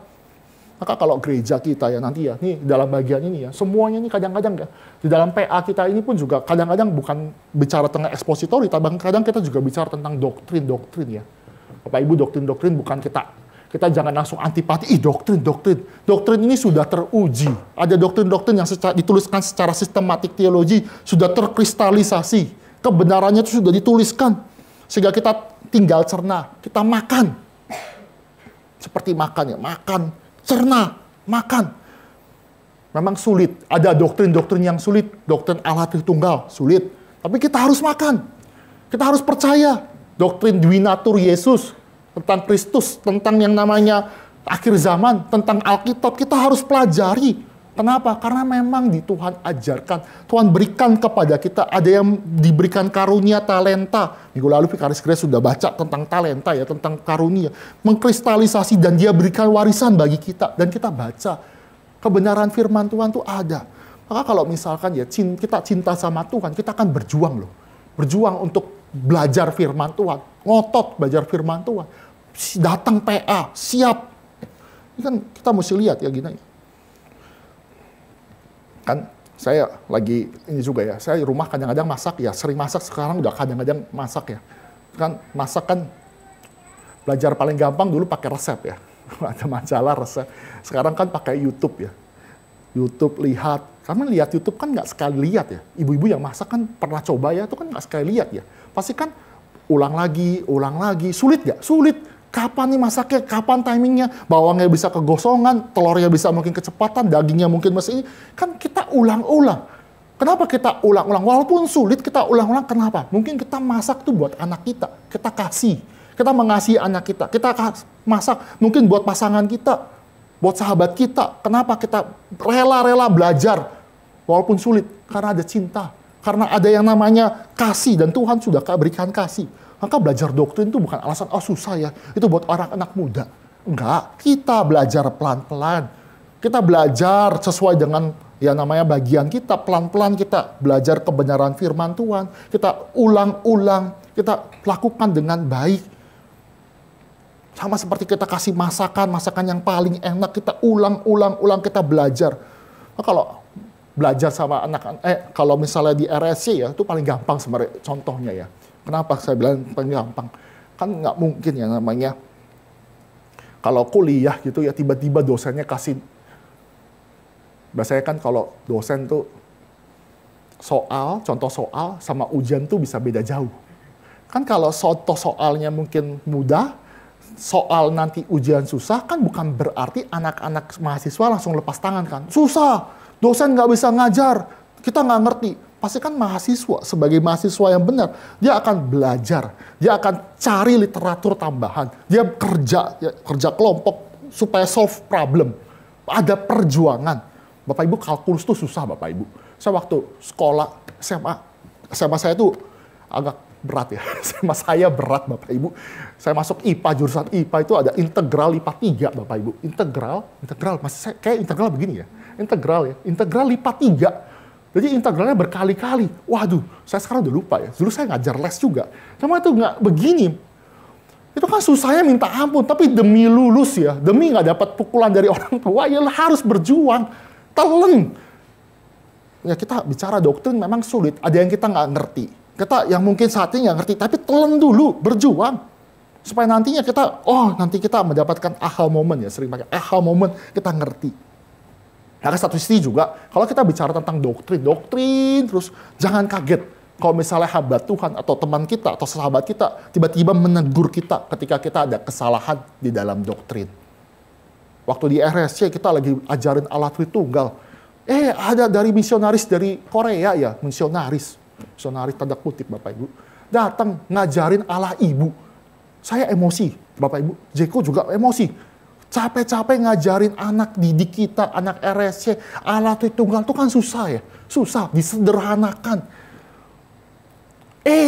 Maka kalau gereja kita ya nanti ya, nih dalam bagian ini ya, semuanya ini kadang-kadang ya, di dalam PA kita ini pun juga kadang-kadang bukan bicara tentang ekspositori, tapi kadang kita juga bicara tentang doktrin-doktrin ya. Bapak Ibu, doktrin-doktrin bukan kita jangan langsung antipati, doktrin. Doktrin ini sudah teruji. Ada doktrin-doktrin yang dituliskan secara sistematik teologi, sudah terkristalisasi. Kebenarannya itu sudah dituliskan. Sehingga kita tinggal cerna, kita makan. Seperti makan ya, makan. Cerna, makan. Memang sulit. Ada doktrin-doktrin yang sulit. Doktrin Allah Tritunggal, sulit. Tapi kita harus makan. Kita harus percaya. Doktrin Dwinatur Yesus, tentang Kristus, tentang yang namanya akhir zaman, tentang Alkitab, kita harus pelajari. Kenapa? Karena memang di Tuhan ajarkan. Tuhan berikan kepada kita, ada yang diberikan karunia talenta. Minggu lalu Vikaris Grace sudah baca tentang talenta ya, tentang karunia. Mengkristalisasi dan dia berikan warisan bagi kita. Dan kita baca. Kebenaran firman Tuhan itu ada. Maka kalau misalkan ya kita cinta sama Tuhan, kita akan berjuang loh. Berjuang untuk belajar firman Tuhan. Ngotot belajar firman Tuhan. Datang PA, siap. Ini kan kita mesti lihat ya gini. Kan saya lagi ini juga ya, saya di rumah kadang-kadang masak ya, sering masak sekarang udah kadang-kadang masak ya. Kan masak kan belajar paling gampang dulu pakai resep ya. Ada majalah resep. Sekarang kan pakai YouTube ya. YouTube lihat, karena lihat YouTube kan nggak sekali lihat ya. Ibu-ibu yang masak kan pernah coba ya, itu kan nggak sekali lihat ya. Pasti kan ulang lagi. Sulit nggak? Sulit. Kapan nih masaknya, kapan timingnya, bawangnya bisa kegosongan, telurnya bisa mungkin kecepatan, dagingnya mungkin masih ini. Kan kita ulang-ulang. Kenapa kita ulang-ulang? Walaupun sulit kita ulang-ulang, kenapa? Mungkin kita masak tuh buat anak kita kasih. Kita mengasihi anak kita masak mungkin buat pasangan kita, buat sahabat kita. Kenapa kita rela-rela belajar? Walaupun sulit, karena ada cinta. Karena ada yang namanya kasih, dan Tuhan sudah berikan kasih. Maka belajar doktrin itu bukan alasan, susah ya, itu buat orang anak muda. Enggak, kita belajar pelan-pelan. Kita belajar sesuai dengan yang namanya bagian kita, pelan-pelan kita belajar kebenaran firman Tuhan. Kita ulang-ulang, kita lakukan dengan baik. Sama seperti kita kasih masakan yang paling enak, kita ulang-ulang, kita belajar. Nah, kalau belajar sama anak-anak, kalau misalnya di RSC ya, itu paling gampang sebenarnya contohnya ya. Kenapa saya bilang paling gampang? Kan nggak mungkin ya namanya, kalau kuliah gitu ya, tiba-tiba dosennya kasih, biasanya kan kalau dosen tuh contoh soal sama ujian tuh bisa beda jauh. Kan kalau contoh soalnya mungkin mudah, soal nanti ujian susah, kan bukan berarti anak-anak mahasiswa langsung lepas tangan kan. Susah, dosen nggak bisa ngajar, kita nggak ngerti. Pasti kan mahasiswa, sebagai mahasiswa yang benar, dia akan belajar, dia akan cari literatur tambahan, dia kerja kelompok supaya solve problem. Ada perjuangan. Bapak Ibu, kalkulus itu susah Bapak Ibu. Saya waktu sekolah SMA saya itu agak berat ya. SMA saya berat Bapak Ibu. Saya masuk IPA, jurusan IPA itu ada integral IPA 3 Bapak Ibu. Integral, masih kayak integral begini ya. Integral IPA 3. Jadi integralnya berkali-kali. Waduh, saya sekarang udah lupa ya. Dulu saya ngajar les juga. Cuma itu nggak begini. Itu kan susahnya minta ampun. Tapi demi lulus ya, demi nggak dapat pukulan dari orang tua, ya harus berjuang. Telen. Ya kita bicara doktrin memang sulit. Ada yang kita nggak ngerti. Kita yang mungkin saat ini nggak ngerti. Tapi telen dulu, berjuang. Supaya nantinya nanti kita mendapatkan aha moment ya. Sering pakai aha moment, kita ngerti. Nah, satu sisi juga, kalau kita bicara tentang doktrin, terus jangan kaget kalau misalnya hamba Tuhan atau teman kita atau sahabat kita tiba-tiba menegur kita ketika kita ada kesalahan di dalam doktrin. Waktu di RSC kita lagi ajarin Allah Tritunggal. Ada dari misionaris dari Korea ya, misionaris tanda kutip Bapak Ibu, datang ngajarin Allah Ibu. Saya emosi, Bapak Ibu. Jeko juga emosi. Capek-capek ngajarin anak didik kita, anak RSC, Allah Tritunggal itu kan susah ya. Susah, disederhanakan.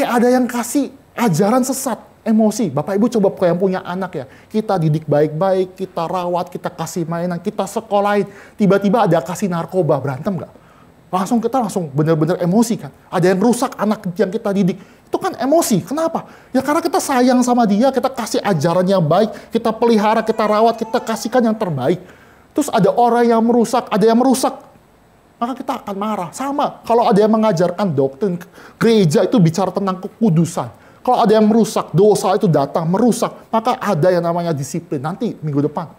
Ada yang kasih ajaran sesat, emosi. Bapak Ibu coba yang punya anak ya. Kita didik baik-baik, kita rawat, kita kasih mainan, kita sekolahin. Tiba-tiba ada kasih narkoba, berantem nggak? Kita langsung benar-benar emosi kan. Ada yang rusak anak yang kita didik. Itu kan emosi. Kenapa? Ya karena kita sayang sama dia, kita kasih ajaran yang baik, kita pelihara, kita rawat, kita kasihkan yang terbaik. Terus ada orang yang merusak, ada yang merusak, maka kita akan marah. Sama, kalau ada yang mengajarkan doktrin, gereja itu bicara tentang kekudusan. Kalau ada yang merusak, dosa itu datang, merusak, maka ada yang namanya disiplin. Nanti minggu depan,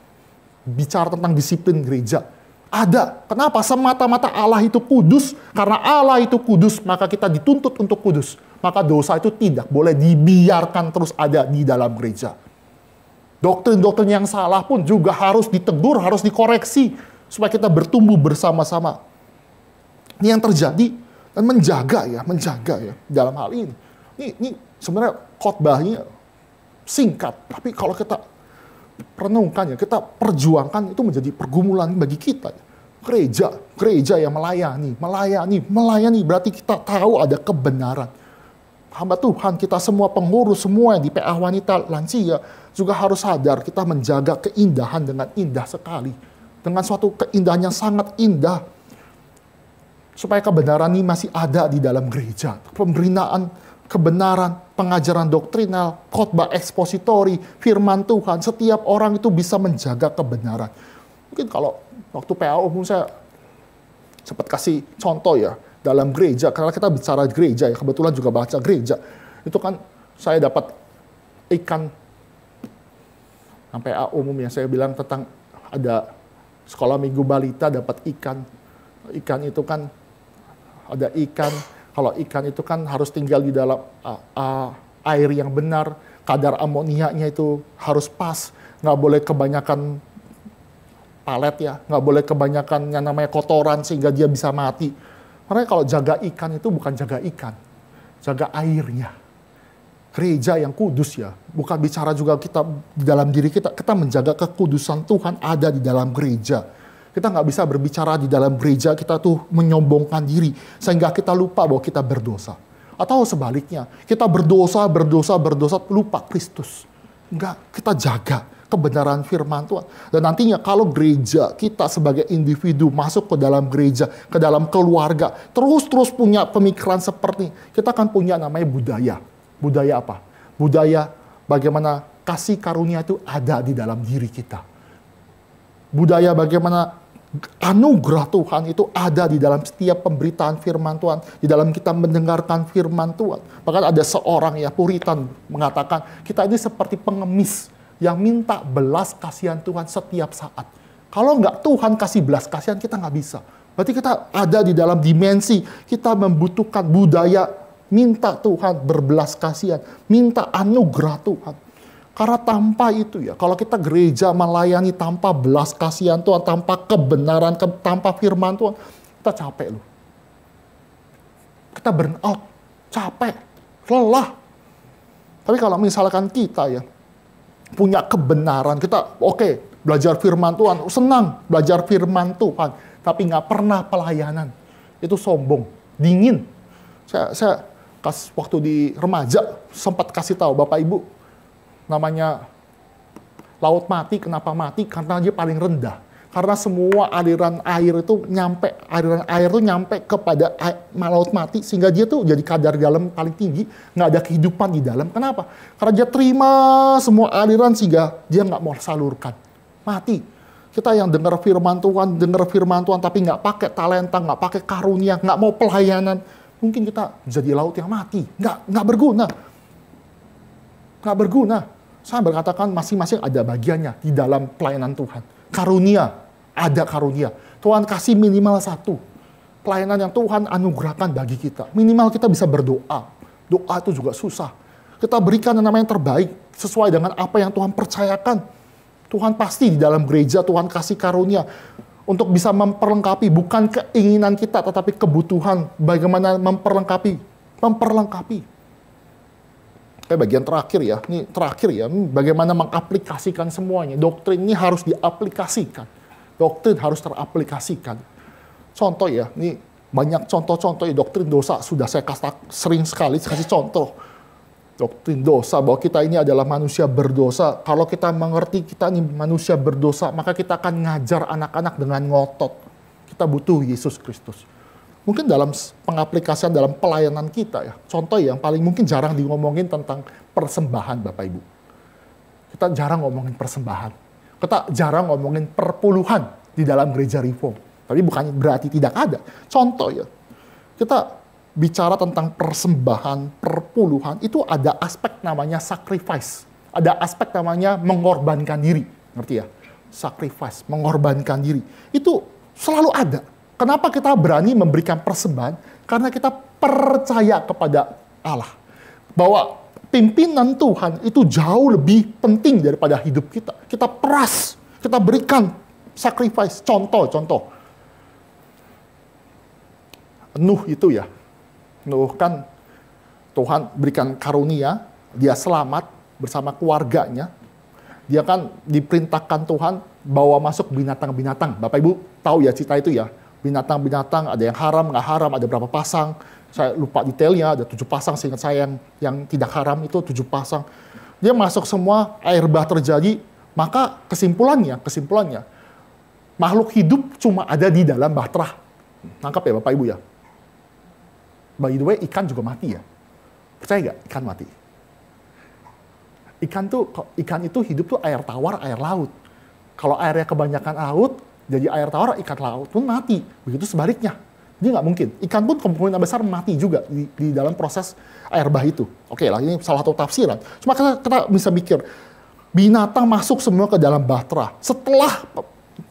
bicara tentang disiplin gereja. Ada. Kenapa? Semata-mata Allah itu kudus. Karena Allah itu kudus, maka kita dituntut untuk kudus. Maka dosa itu tidak boleh dibiarkan terus ada di dalam gereja. Doktrin-doktrin yang salah pun juga harus ditegur, harus dikoreksi. Supaya kita bertumbuh bersama-sama. Ini yang terjadi. Dan menjaga ya dalam hal ini. Ini sebenarnya khotbahnya singkat. Tapi kalau kita renungkan ya, kita perjuangkan, itu menjadi pergumulan bagi kita. Gereja yang melayani, berarti kita tahu ada kebenaran. Hamba Tuhan, kita semua pengurus, semua yang di PA wanita, lansia, juga harus sadar kita menjaga keindahan dengan indah sekali. Dengan suatu keindahan yang sangat indah. Supaya kebenaran ini masih ada di dalam gereja. Pemberitaan kebenaran, pengajaran doktrinal, khotbah ekspositori, firman Tuhan, setiap orang itu bisa menjaga kebenaran. Mungkin kalau waktu PA umum saya sempat kasih contoh ya, dalam gereja, karena kita bicara gereja ya, kebetulan juga baca gereja, itu kan saya dapat ikan, PA umum yang saya bilang tentang ada sekolah minggu balita dapat ikan itu kan ada ikan. Kalau ikan itu kan harus tinggal di dalam air yang benar, kadar amoniaknya itu harus pas, nggak boleh kebanyakan palet ya, nggak boleh kebanyakan yang namanya kotoran sehingga dia bisa mati. Karena kalau jaga ikan itu bukan jaga ikan, jaga airnya. Gereja yang kudus ya, bukan bicara juga kita di dalam diri kita menjaga kekudusan Tuhan ada di dalam gereja. Kita nggak bisa berbicara di dalam gereja, kita tuh menyombongkan diri. Sehingga kita lupa bahwa kita berdosa. Atau sebaliknya, kita berdosa, lupa Kristus. Enggak, kita jaga kebenaran firman Tuhan. Dan nantinya kalau gereja, kita sebagai individu masuk ke dalam gereja, ke dalam keluarga, terus punya pemikiran seperti, kita akan punya namanya budaya. Budaya apa? Budaya bagaimana kasih karunia itu ada di dalam diri kita. Budaya bagaimana anugerah Tuhan itu ada di dalam setiap pemberitaan firman Tuhan. Di dalam kita mendengarkan firman Tuhan. Bahkan ada seorang ya Puritan mengatakan, kita ini seperti pengemis yang minta belas kasihan Tuhan setiap saat. Kalau nggak Tuhan kasih belas kasihan, kita nggak bisa. Berarti kita ada di dalam dimensi, kita membutuhkan budaya, minta Tuhan berbelas kasihan, minta anugerah Tuhan. Karena tanpa itu ya, kalau kita gereja melayani tanpa belas kasihan Tuhan, tanpa kebenaran, tanpa firman Tuhan, kita capek loh. Kita burn out, capek, lelah. Tapi kalau misalkan kita ya, punya kebenaran, kita oke, belajar firman Tuhan, senang belajar firman Tuhan, tapi nggak pernah pelayanan. Itu sombong, dingin. Saya waktu di remaja, sempat kasih tahu Bapak Ibu, namanya laut mati. Kenapa mati? Karena dia paling rendah. Karena semua aliran air itu nyampe kepada laut mati, sehingga dia tuh jadi kadar dalam paling tinggi, nggak ada kehidupan di dalam. Kenapa? Karena dia terima semua aliran sehingga dia nggak mau salurkan. Mati. Kita yang dengar firman Tuhan, tapi nggak pakai talenta, nggak pakai karunia, nggak mau pelayanan, mungkin kita jadi laut yang mati, nggak berguna. Nggak berguna. Saya berkatakan masing-masing ada bagiannya di dalam pelayanan Tuhan. Karunia, ada karunia. Tuhan kasih minimal satu. Pelayanan yang Tuhan anugerahkan bagi kita. Minimal kita bisa berdoa. Doa itu juga susah. Kita berikan yang namanya yang terbaik sesuai dengan apa yang Tuhan percayakan. Tuhan pasti di dalam gereja, Tuhan kasih karunia untuk bisa memperlengkapi, bukan keinginan kita, tetapi kebutuhan. Bagaimana memperlengkapi. Bagian terakhir ya, bagaimana mengaplikasikan semuanya. Doktrin ini harus diaplikasikan. Doktrin harus teraplikasikan. Contoh ya, ini banyak contoh-contoh ya, doktrin dosa sudah saya sering sekali kasih contoh. Doktrin dosa, bahwa kita ini adalah manusia berdosa. Kalau kita mengerti kita ini manusia berdosa, maka kita akan ngajar anak-anak dengan ngotot. Kita butuh Yesus Kristus. Mungkin dalam pengaplikasian dalam pelayanan kita ya. Contoh yang paling mungkin jarang ngomongin tentang persembahan Bapak Ibu. Kita jarang ngomongin persembahan. Kita jarang ngomongin perpuluhan di dalam gereja Reform. Tapi bukan berarti tidak ada. Contoh ya, kita bicara tentang persembahan, perpuluhan, itu ada aspek namanya sacrifice. Ada aspek namanya mengorbankan diri. Ngerti ya? Sacrifice, mengorbankan diri. Itu selalu ada. Kenapa kita berani memberikan persembahan? Karena kita percaya kepada Allah. Bahwa pimpinan Tuhan itu jauh lebih penting daripada hidup kita. Kita peras, kita berikan sacrifice. Contoh. Nuh itu ya. Nuh kan Tuhan berikan karunia, dia selamat bersama keluarganya. Dia kan diperintahkan Tuhan bawa masuk binatang-binatang. Bapak Ibu tahu ya cerita itu ya. Binatang-binatang, ada yang haram, nggak haram, ada berapa pasang. Saya lupa detailnya, ada 7 pasang seingat saya yang tidak haram itu 7 pasang. Dia masuk semua, air bah terjadi, maka kesimpulannya, makhluk hidup cuma ada di dalam bahtera. Nangkap ya Bapak Ibu ya? By the way, ikan juga mati ya. Percaya nggak? Ikan mati. Ikan itu hidup tuh air tawar, air laut. Kalau airnya kebanyakan laut, jadi air tawar, ikan laut pun mati. Begitu sebaliknya. Dia nggak mungkin. Ikan pun kemungkinan besar mati juga di dalam proses air bah itu. Oke lah, ini salah satu tafsiran. Cuma kita bisa mikir, binatang masuk semua ke dalam bahtera. Setelah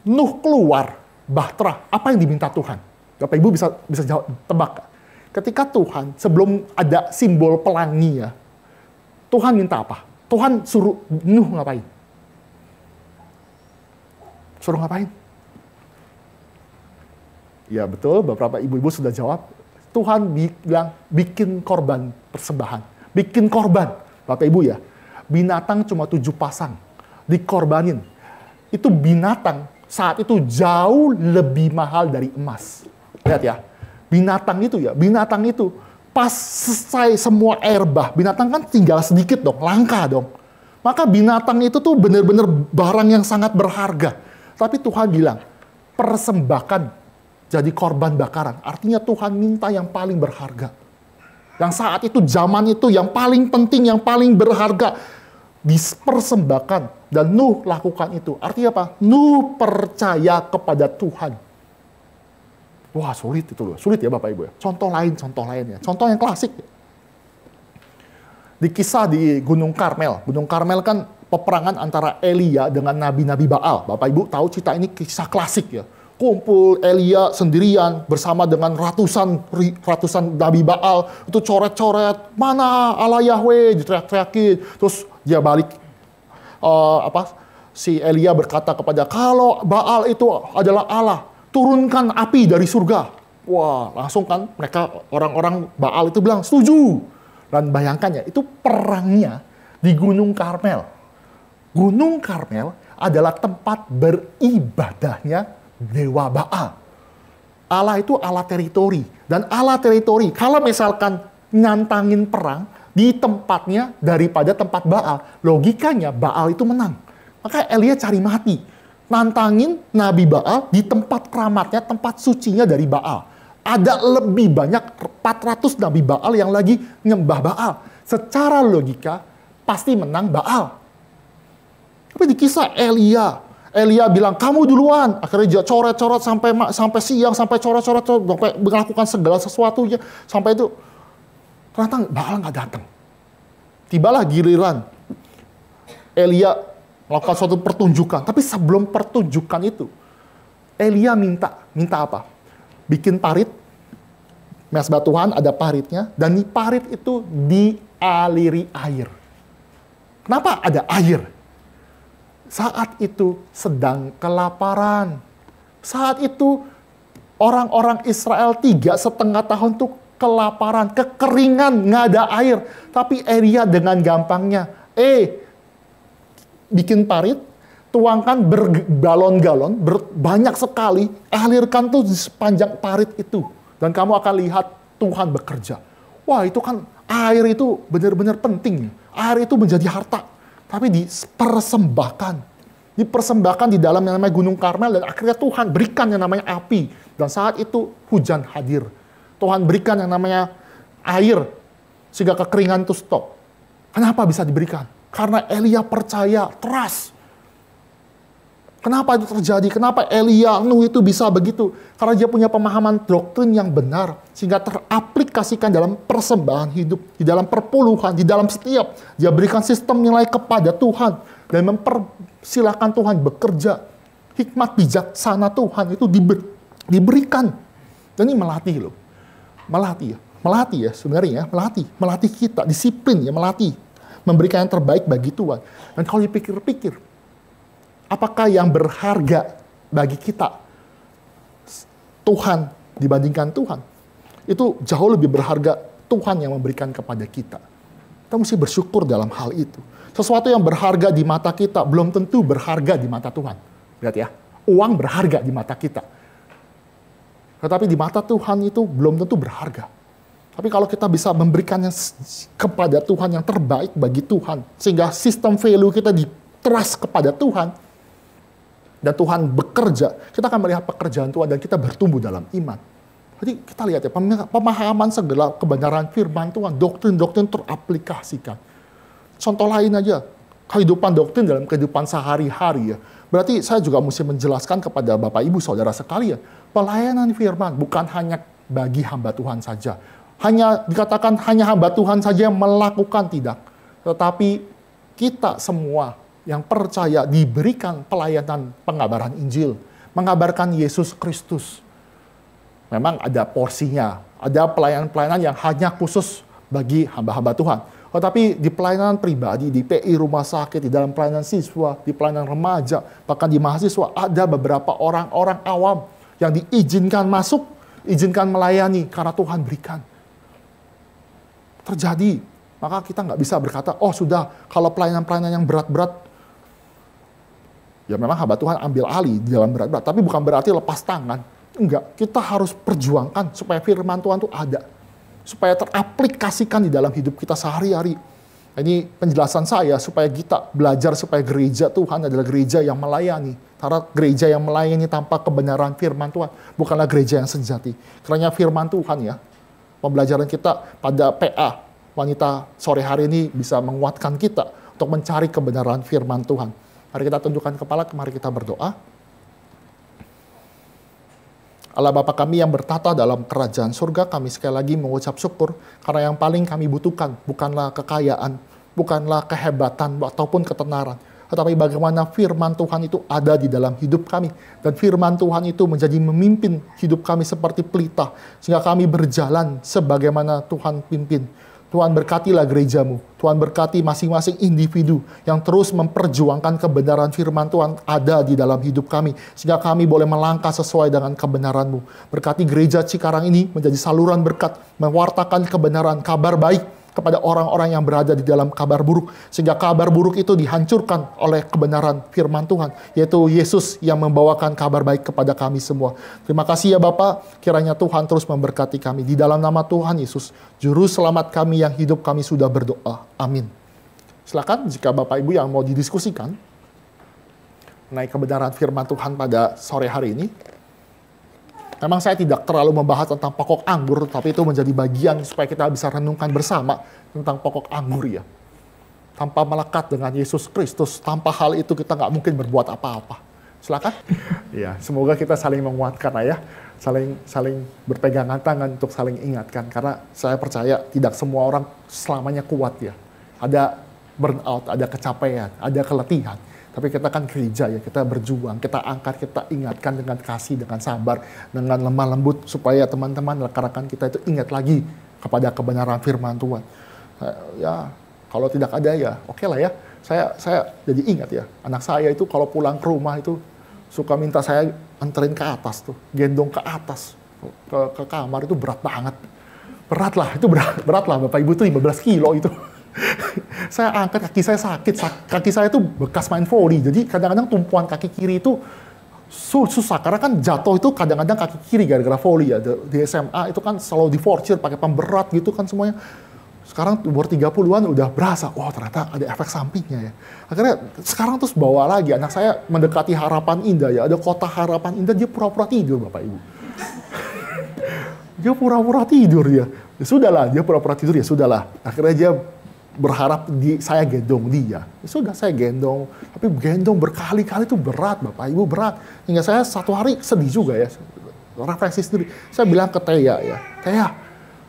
Nuh keluar bahtera, apa yang diminta Tuhan? Bapak Ibu bisa jawab, tebak. Ketika Tuhan, sebelum ada simbol pelangi ya, Tuhan minta apa? Tuhan suruh Nuh ngapain? Suruh ngapain? Ya betul, beberapa ibu-ibu sudah jawab. Tuhan bilang bikin korban persembahan. Bikin korban. Bapak Ibu ya, binatang cuma 7 pasang. Dikorbanin. Itu binatang saat itu jauh lebih mahal dari emas. Lihat ya, binatang itu pas selesai semua air bah, binatang kan tinggal sedikit dong, langka dong. Maka binatang itu tuh benar-benar barang yang sangat berharga. Tapi Tuhan bilang, persembahkan jadi korban bakaran. Artinya Tuhan minta yang paling berharga. Yang saat itu, zaman itu, yang paling penting, yang paling berharga. Dipersembahkan. Dan Nuh lakukan itu. Artinya apa? Nuh percaya kepada Tuhan. Wah, sulit itu loh. Sulit ya Bapak Ibu ya. Contoh lainnya. Contoh yang klasik. Di kisah di Gunung Karmel. Gunung Karmel kan peperangan antara Elia dengan nabi-nabi Baal. Bapak Ibu tahu cerita ini kisah klasik ya. Kumpul Elia sendirian bersama dengan ratusan nabi Baal. Itu coret-coret. Mana Allah Yahweh? Diteriak-teriakin. Terus dia balik. Si Elia berkata kepada, kalau Baal itu adalah Allah, turunkan api dari surga. Wah, langsung kan mereka orang-orang Baal itu bilang setuju. Dan bayangkan ya, itu perangnya di Gunung Karmel. Gunung Karmel adalah tempat beribadahnya Dewa Baal. Allah itu Allah teritori. Dan Allah teritori, kalau misalkan nantangin perang di tempatnya daripada tempat Baal, logikanya Baal itu menang. Maka Elia cari mati. Nantangin Nabi Baal di tempat keramatnya, tempat sucinya dari Baal. Ada lebih banyak 400 Nabi Baal yang lagi nyembah Baal. Secara logika, pasti menang Baal. Tapi di kisah Elia bilang, kamu duluan. Akhirnya dia coret-coret sampai siang, sampai coret-coret, sampai melakukan segala sesuatunya. Sampai itu, ternyata Baal nggak datang. Tibalah giliran Elia melakukan suatu pertunjukan. Tapi sebelum pertunjukan itu, Elia minta apa? Bikin parit, mesbah Tuhan ada paritnya, dan di parit itu dialiri air. Kenapa ada air? Saat itu sedang kelaparan. Saat itu orang-orang Israel 3,5 tahun tuh kelaparan, kekeringan, nggak ada air. Tapi Elia dengan gampangnya, bikin parit, tuangkan bergalon-galon, banyak sekali, alirkan tuh di sepanjang parit itu. Dan kamu akan lihat Tuhan bekerja. Wah, itu kan air itu benar-benar penting. Air itu menjadi harta. Tapi dipersembahkan. Dipersembahkan di dalam yang namanya Gunung Karmel. Dan akhirnya Tuhan berikan yang namanya api. Dan saat itu hujan hadir. Tuhan berikan yang namanya air, sehingga kekeringan itu stop. Kenapa bisa diberikan? Karena Elia percaya, trust. Kenapa itu terjadi? Kenapa Elia, Nuh itu bisa begitu? Karena dia punya pemahaman doktrin yang benar, sehingga teraplikasikan dalam persembahan hidup, di dalam perpuluhan, di dalam setiap. Dia berikan sistem nilai kepada Tuhan, dan mempersilahkan Tuhan bekerja. Hikmat bijaksana Tuhan itu diberikan. Dan ini melatih loh. Melatih ya sebenarnya, melatih kita, disiplin ya, melatih. Memberikan yang terbaik bagi Tuhan. Dan kalau dipikir-pikir, apakah yang berharga bagi kita Tuhan dibandingkan Tuhan? Itu jauh lebih berharga Tuhan yang memberikan kepada kita. Kita mesti bersyukur dalam hal itu. Sesuatu yang berharga di mata kita belum tentu berharga di mata Tuhan. Lihat ya, uang berharga di mata kita. Tetapi di mata Tuhan itu belum tentu berharga. Tapi kalau kita bisa memberikannya kepada Tuhan yang terbaik bagi Tuhan, sehingga sistem value kita di-trust kepada Tuhan, dan Tuhan bekerja, kita akan melihat pekerjaan Tuhan dan kita bertumbuh dalam iman. Jadi kita lihat ya, pemahaman segala kebenaran firman Tuhan, doktrin-doktrin teraplikasikan. Contoh lain aja, kehidupan doktrin dalam kehidupan sehari-hari ya. Berarti saya juga mesti menjelaskan kepada Bapak Ibu Saudara sekalian, pelayanan firman bukan hanya bagi hamba Tuhan saja. Hanya dikatakan hanya hamba Tuhan saja yang melakukan, tidak. Tetapi kita semua yang percaya diberikan pelayanan pengabaran Injil, mengabarkan Yesus Kristus. Memang ada porsinya, ada pelayanan-pelayanan yang hanya khusus bagi hamba-hamba Tuhan. Tetapi di pelayanan pribadi, di PI rumah sakit, di dalam pelayanan siswa, di pelayanan remaja, bahkan di mahasiswa, ada beberapa orang-orang awam yang diizinkan masuk, izinkan melayani karena Tuhan berikan. Terjadi, maka kita nggak bisa berkata, oh sudah, kalau pelayanan-pelayanan yang berat-berat, ya memang hamba Tuhan ambil alih di dalam berat-berat, tapi bukan berarti lepas tangan. Enggak, kita harus perjuangkan supaya firman Tuhan itu ada. Supaya teraplikasikan di dalam hidup kita sehari-hari. Ini penjelasan saya supaya kita belajar supaya gereja Tuhan adalah gereja yang melayani. Karena gereja yang melayani tanpa kebenaran firman Tuhan bukanlah gereja yang sejati. Karena firman Tuhan ya, pembelajaran kita pada PA, wanita sore hari ini bisa menguatkan kita untuk mencari kebenaran firman Tuhan. Mari kita tundukkan kepala, mari kita berdoa. Allah Bapa kami yang bertata dalam kerajaan surga, kami sekali lagi mengucap syukur karena yang paling kami butuhkan bukanlah kekayaan, bukanlah kehebatan ataupun ketenaran, tetapi bagaimana firman Tuhan itu ada di dalam hidup kami, dan firman Tuhan itu menjadi memimpin hidup kami seperti pelita, sehingga kami berjalan sebagaimana Tuhan pimpin. Tuhan berkatilah gerejamu, Tuhan berkati masing-masing individu yang terus memperjuangkan kebenaran firman Tuhan ada di dalam hidup kami, sehingga kami boleh melangkah sesuai dengan kebenaran-Mu. Berkati gereja Cikarang ini menjadi saluran berkat, mewartakan kebenaran, kabar baik kepada orang-orang yang berada di dalam kabar buruk, sehingga kabar buruk itu dihancurkan oleh kebenaran firman Tuhan, yaitu Yesus yang membawakan kabar baik kepada kami semua. Terima kasih ya Bapak, kiranya Tuhan terus memberkati kami. Di dalam nama Tuhan Yesus, Juru Selamat kami yang hidup, kami sudah berdoa. Amin. Silakan jika Bapak Ibu yang mau didiskusikan mengenai kebenaran firman Tuhan pada sore hari ini. Memang saya tidak terlalu membahas tentang pokok anggur, tapi itu menjadi bagian supaya kita bisa renungkan bersama tentang pokok anggur ya. Tanpa melekat dengan Yesus Kristus, tanpa hal itu kita nggak mungkin berbuat apa-apa. Silakan. Ya, semoga kita saling menguatkan ya, saling berpegangan tangan untuk saling ingatkan. Karena saya percaya tidak semua orang selamanya kuat ya. Ada burnout, ada kecapean, ada keletihan. Tapi kita kan gereja ya, kita berjuang, kita angkat, kita ingatkan dengan kasih, dengan sabar, dengan lemah lembut, supaya teman-teman, rekan-rekan kita itu ingat lagi kepada kebenaran firman Tuhan. Ya, kalau tidak ada ya, oke lah ya. Saya jadi ingat ya, anak saya itu kalau pulang ke rumah itu suka minta saya anterin ke atas tuh, gendong ke atas, ke kamar, itu berat banget. Berat lah, itu berat lah Bapak Ibu, itu 15 kilo itu. Saya angkat, kaki saya sakit, kaki saya itu bekas main volley, jadi kadang-kadang tumpuan kaki kiri itu susah, karena kan jatuh itu kadang-kadang kaki kiri gara-gara volley ya, di SMA itu kan selalu diforcir pakai pemberat gitu kan semuanya. Sekarang umur 30-an udah berasa, wah ternyata ada efek sampingnya ya. Akhirnya sekarang terus bawa lagi, anak saya mendekati harapan indah ya, ada kota harapan indah, dia pura-pura tidur Bapak Ibu. Dia pura-pura tidur ya. Ya sudahlah, dia pura-pura tidur ya sudahlah. Akhirnya dia berharap saya gendong dia. Ya sudah, saya gendong. Tapi gendong berkali-kali itu berat, Bapak Ibu, berat. Hingga saya satu hari sedih juga ya. Refleksi sendiri. Saya bilang ke Thea ya, Thea,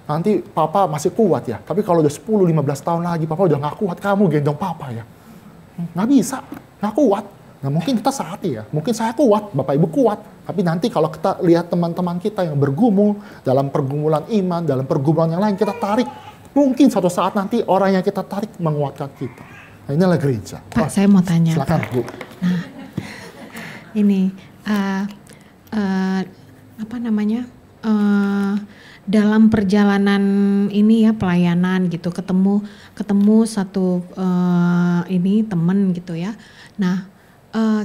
nanti Papa masih kuat ya. Tapi kalau udah 10-15 tahun lagi, Papa udah nggak kuat, kamu gendong Papa ya. Nggak bisa, nggak kuat. Nah mungkin kita saatnya ya, mungkin saya kuat, Bapak Ibu kuat. Tapi nanti kalau kita lihat teman-teman kita yang bergumul dalam pergumulan iman, dalam pergumulan yang lain, kita tarik. Mungkin suatu saat nanti orang yang kita tarik menguatkan kita. Nah inilah gereja. Pak, saya mau tanya. Silakan, Pak. Bu. Nah, ini, apa namanya, dalam perjalanan ini ya, pelayanan gitu, ketemu satu ini teman gitu ya. Nah,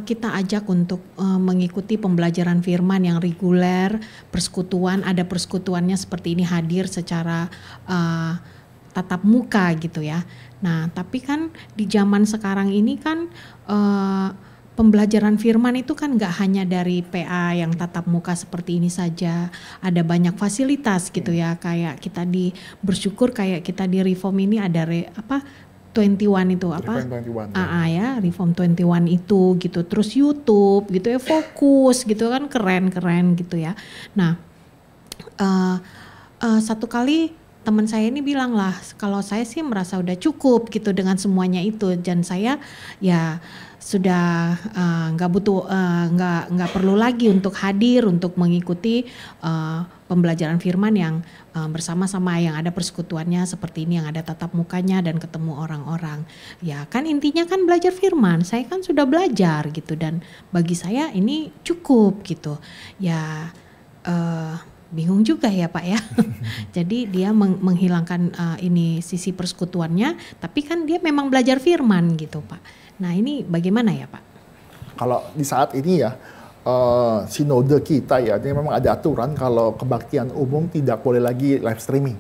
kita ajak untuk mengikuti pembelajaran firman yang reguler, persekutuan, ada persekutuannya seperti ini, hadir secara tatap muka gitu ya. Nah, tapi kan di zaman sekarang ini kan pembelajaran firman itu kan gak hanya dari PA yang tatap muka seperti ini saja, ada banyak fasilitas gitu ya, kayak kita bersyukur kayak kita di Reform ini ada 21 itu apa? Reform 21. Ya, Reform 21 itu gitu. Terus YouTube gitu ya, Fokus gitu kan, keren gitu ya. Nah, satu kali teman saya ini bilang lah, kalau saya sih merasa udah cukup gitu dengan semuanya itu, dan saya ya sudah nggak perlu lagi untuk hadir untuk mengikuti pembelajaran firman yang bersama-sama, yang ada persekutuannya seperti ini, yang ada tatap mukanya dan ketemu orang-orang. Ya kan intinya kan belajar firman, saya kan sudah belajar gitu, dan bagi saya ini cukup gitu. Ya bingung juga ya Pak ya. Jadi dia menghilangkan ini sisi persekutuannya, tapi kan dia memang belajar firman gitu Pak. Nah ini bagaimana ya Pak? Kalau di saat ini ya, sinode kita ya, ini memang ada aturan kalau kebaktian umum tidak boleh lagi live streaming.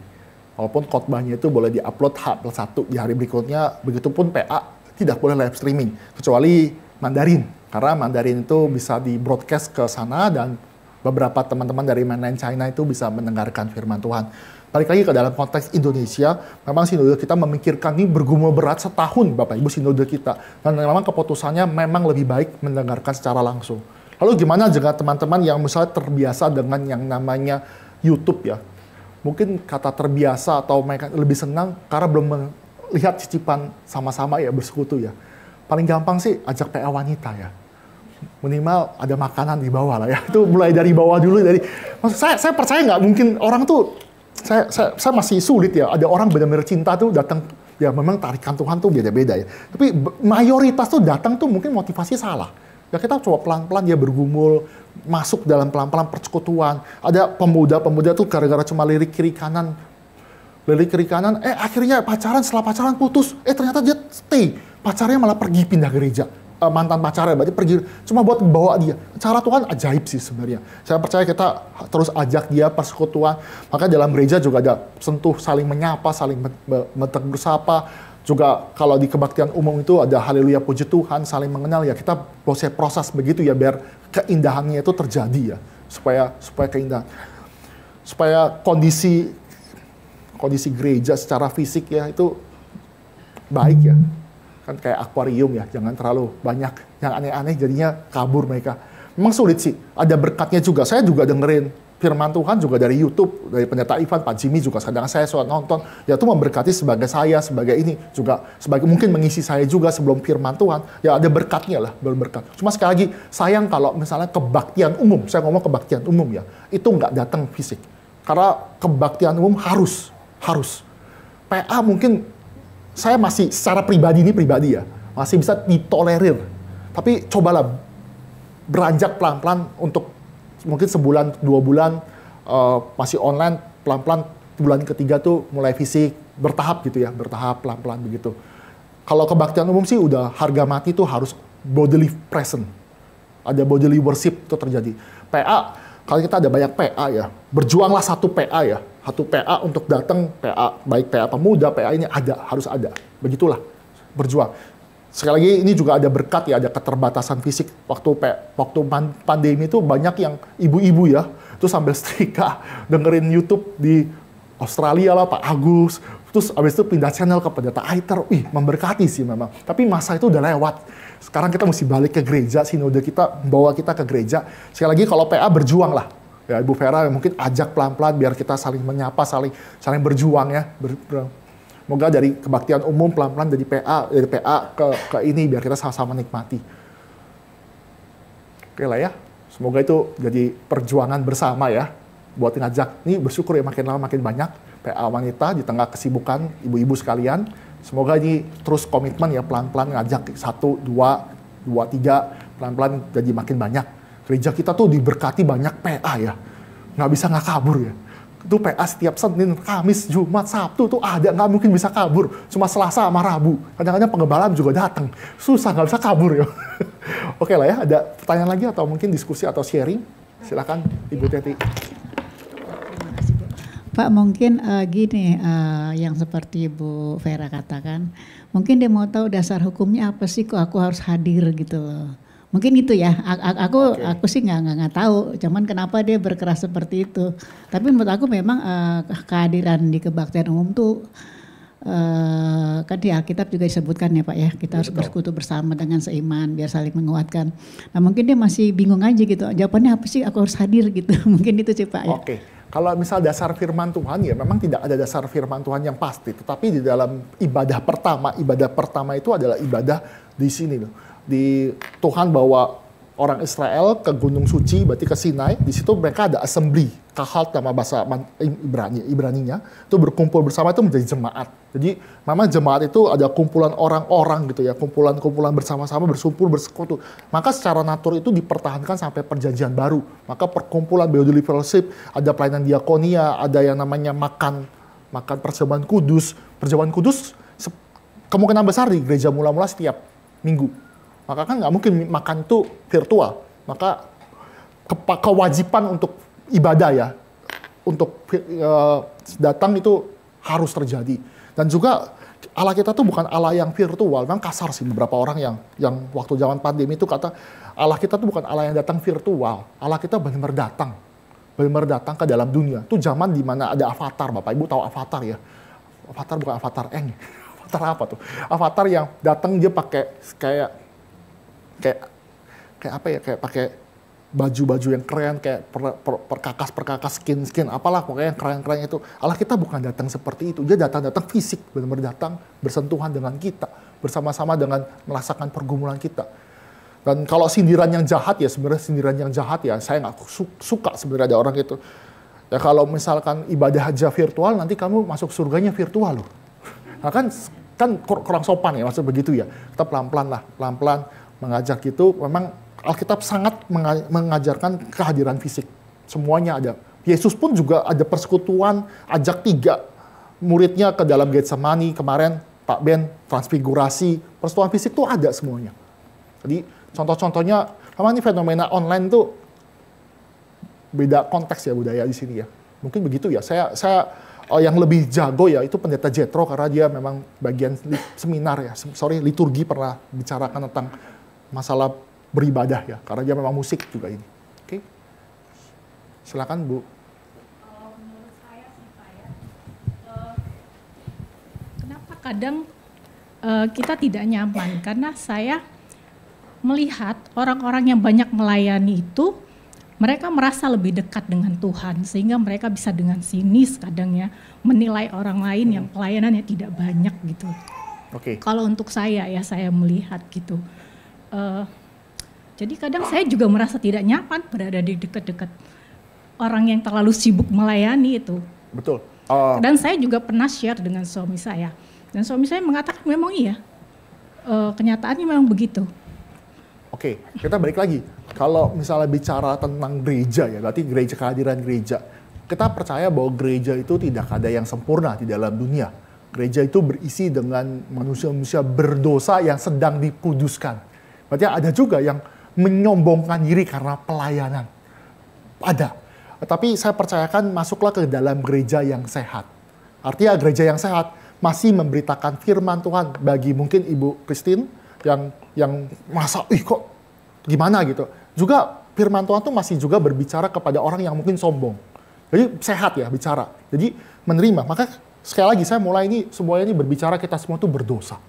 Walaupun khotbahnya itu boleh diupload H+1 di hari berikutnya, begitupun PA tidak boleh live streaming, kecuali Mandarin. Karena Mandarin itu bisa di broadcast ke sana dan beberapa teman-teman dari mainland China itu bisa mendengarkan firman Tuhan. Balik lagi ke dalam konteks Indonesia, memang sinode kita memikirkan ini bergumul berat setahun Bapak Ibu sinode kita. Dan memang keputusannya memang lebih baik mendengarkan secara langsung. Lalu gimana dengan teman-teman yang misalnya terbiasa dengan yang namanya YouTube ya. Mungkin kata terbiasa atau mereka lebih senang karena belum melihat cicipan sama-sama ya, bersekutu ya. Paling gampang sih ajak PA wanita ya. Minimal ada makanan di bawah lah ya. Itu mulai dari bawah dulu. Saya percaya nggak mungkin orang tuh, saya masih sulit ya. Ada orang benar-benar cinta tuh datang, ya memang tarikan Tuhan tuh beda-beda ya. Tapi mayoritas tuh datang tuh mungkin motivasi salah. Ya kita coba pelan-pelan dia bergumul, masuk dalam pelan-pelan persekutuan. Ada pemuda-pemuda tuh gara-gara cuma lirik kiri kanan, akhirnya pacaran, setelah pacaran putus, ternyata dia stay. Pacarnya malah pergi pindah gereja. Mantan pacarnya, berarti pergi cuma buat bawa dia. Cara Tuhan ajaib sih sebenarnya. Saya percaya kita terus ajak dia persekutuan. Maka dalam gereja juga ada sentuh saling menyapa, saling bertegur sapa. Juga kalau di kebaktian umum itu ada haleluya puji Tuhan, saling mengenal ya. Kita proses begitu ya biar keindahannya itu terjadi ya. Supaya keindahan. Supaya kondisi gereja secara fisik ya itu baik ya. Kan kayak akuarium ya, jangan terlalu banyak yang aneh-aneh jadinya kabur mereka. Memang sulit sih, ada berkatnya juga. Saya juga dengerin firman Tuhan juga dari YouTube, dari pendeta Ivan, Pak Jimmy juga kadang saya suka nonton. Ya itu memberkati sebagai saya, sebagai ini juga, sebagai mungkin mengisi saya juga sebelum firman Tuhan. Ya ada berkatnya lah, berberkat. Cuma sekali lagi, sayang kalau misalnya kebaktian umum, saya ngomong kebaktian umum ya, itu nggak datang fisik. Karena kebaktian umum harus. PA mungkin saya masih secara pribadi ya, masih bisa ditolerir. Tapi cobalah beranjak pelan-pelan untuk mungkin sebulan, 2 bulan masih online, pelan-pelan bulan ketiga tuh mulai fisik, bertahap gitu ya, bertahap pelan-pelan begitu. Kalau kebaktian umum sih udah harga mati tuh harus bodily present. Ada bodily worship itu terjadi. PA, kalau kita ada banyak PA ya, berjuanglah satu PA ya. Satu PA untuk datang, PA, baik PA pemuda, PA ini harus ada. Begitulah, berjuang. sekali lagi ini juga ada berkat ya, ada keterbatasan fisik. Waktu pandemi itu banyak yang ibu-ibu ya, itu sambil setrika dengerin YouTube di Australia lah, Pak Agus. Terus abis itu pindah channel ke Pendeta Aiter. Memberkati sih memang. Tapi masa itu udah lewat. Sekarang kita mesti balik ke gereja, sinode kita bawa kita ke gereja. Sekali lagi kalau PA berjuang lah. Ya Ibu Vera mungkin ajak pelan-pelan biar kita saling menyapa, saling berjuang ya. Semoga dari kebaktian umum pelan-pelan dari PA ke ini biar kita sama-sama nikmati. Oke lah ya. Semoga itu jadi perjuangan bersama ya. Buat ngajak, ini bersyukur ya makin lama makin banyak PA wanita di tengah kesibukan ibu-ibu sekalian. Semoga ini terus komitmen ya pelan-pelan ngajak 1, 2, 3, pelan-pelan jadi makin banyak. Gereja kita tuh diberkati banyak PA ya, nggak bisa nggak kabur ya. Itu PA setiap Senin, Kamis, Jumat, Sabtu tuh ada, nggak mungkin bisa kabur. Cuma Selasa sama Rabu. Kadang-kadang penggembalaan juga datang. Susah, nggak bisa kabur ya. Oke lah ya, ada pertanyaan lagi atau mungkin diskusi atau sharing? Silakan Ibu Teti. Pak, mungkin gini, yang seperti Bu Vera katakan, mungkin dia mau tahu dasar hukumnya apa sih kok aku harus hadir gitu loh. Mungkin itu ya, aku sih nggak tahu, cuman kenapa dia berkeras seperti itu. Tapi menurut aku memang kehadiran di kebaktian umum tuh, kan di Alkitab juga disebutkan ya Pak ya, kita harus bersekutu bersama dengan seiman biar saling menguatkan. Nah mungkin dia masih bingung aja gitu, jawabannya apa sih aku harus hadir gitu, mungkin itu sih Pak ya. Oke. Kalau misal dasar firman Tuhan ya memang tidak ada dasar firman Tuhan yang pasti. Tetapi di dalam ibadah pertama itu adalah ibadah di sini loh. Di Tuhan bawa orang Israel ke Gunung Suci, berarti ke Sinai. Di situ mereka ada assembly, kahalt nama bahasa Ibraninya. Itu berkumpul bersama itu menjadi jemaat. Jadi memang jemaat itu ada kumpulan orang-orang gitu ya, kumpulan-kumpulan bersama-sama bersekutu. Maka secara natur itu dipertahankan sampai perjanjian baru. Maka perkumpulan Bodily Fellowship, ada pelayanan diakonia, ada yang namanya makan perjamuan kudus. Perjamuan kudus kemungkinan besar di gereja mula-mula setiap minggu. Maka kan nggak mungkin makan itu virtual. Maka kewajiban untuk ibadah ya, untuk datang itu harus terjadi. Dan juga Allah kita tuh bukan Allah yang virtual. Memang kasar sih beberapa orang yang waktu zaman pandemi itu kata Allah kita tuh bukan Allah yang datang virtual. Allah kita benar-benar datang ke dalam dunia. Itu zaman di mana ada avatar. Bapak Ibu tahu avatar ya? Avatar bukan avatar Eng. Avatar apa tuh? Avatar yang datang dia pakai kayak apa ya, kayak pakai baju-baju yang keren, kayak perkakas skin apalah pokoknya yang keren-keren itu. Allah kita bukan datang seperti itu, dia datang fisik, benar-benar datang bersentuhan dengan kita, bersama-sama dengan merasakan pergumulan kita. Dan kalau sindiran yang jahat ya, sebenarnya sindiran yang jahat ya, saya nggak suka sebenarnya ada orang itu. Ya kalau misalkan ibadah aja virtual, nanti kamu masuk surganya virtual loh. Nah kan kurang sopan ya, maksud begitu ya. Kita pelan-pelan mengajak itu. Memang Alkitab sangat mengajarkan kehadiran fisik. Semuanya ada. Yesus pun juga ada persekutuan, ajak 3 muridnya ke dalam Getsemani kemarin, Pak Ben, transfigurasi, persekutuan fisik tuh ada semuanya. Jadi contoh-contohnya, memang ini fenomena online tuh beda konteks ya budaya di sini ya. Mungkin begitu ya. Saya yang lebih jago ya itu Pendeta Jethro karena dia memang bagian seminar ya. Liturgi pernah bicarakan tentang masalah beribadah ya, karena dia memang musik juga ini. Oke. Silakan Bu. Kalau menurut saya sih Pak ya, kenapa kadang kita tidak nyaman, karena saya melihat orang-orang yang banyak melayani itu, mereka merasa lebih dekat dengan Tuhan, sehingga mereka bisa dengan sinis kadang ya, menilai orang lain yang pelayanannya tidak banyak gitu. Oke. Kalau untuk saya ya, saya melihat gitu. Jadi kadang saya juga merasa tidak nyaman berada di dekat-dekat orang yang terlalu sibuk melayani itu. Betul. Dan saya juga pernah share dengan suami saya. Dan suami saya mengatakan memang iya, kenyataannya memang begitu. Oke, kita balik lagi. Kalau misalnya bicara tentang gereja ya, berarti gereja, kehadiran gereja. Kita percaya bahwa gereja itu tidak ada yang sempurna di dalam dunia. Gereja itu berisi dengan manusia-manusia berdosa yang sedang dikuduskan. Berarti ada juga yang menyombongkan diri karena pelayanan. Ada. Tapi saya percayakan masuklah ke dalam gereja yang sehat. Artinya gereja yang sehat masih memberitakan firman Tuhan bagi mungkin Ibu Christine, yang masa kok gimana gitu. Juga firman Tuhan tuh masih juga berbicara kepada orang yang mungkin sombong. Jadi sehat ya bicara. Jadi menerima. Maka sekali lagi saya mulai ini semuanya ini berbicara kita semua tuh berdosa.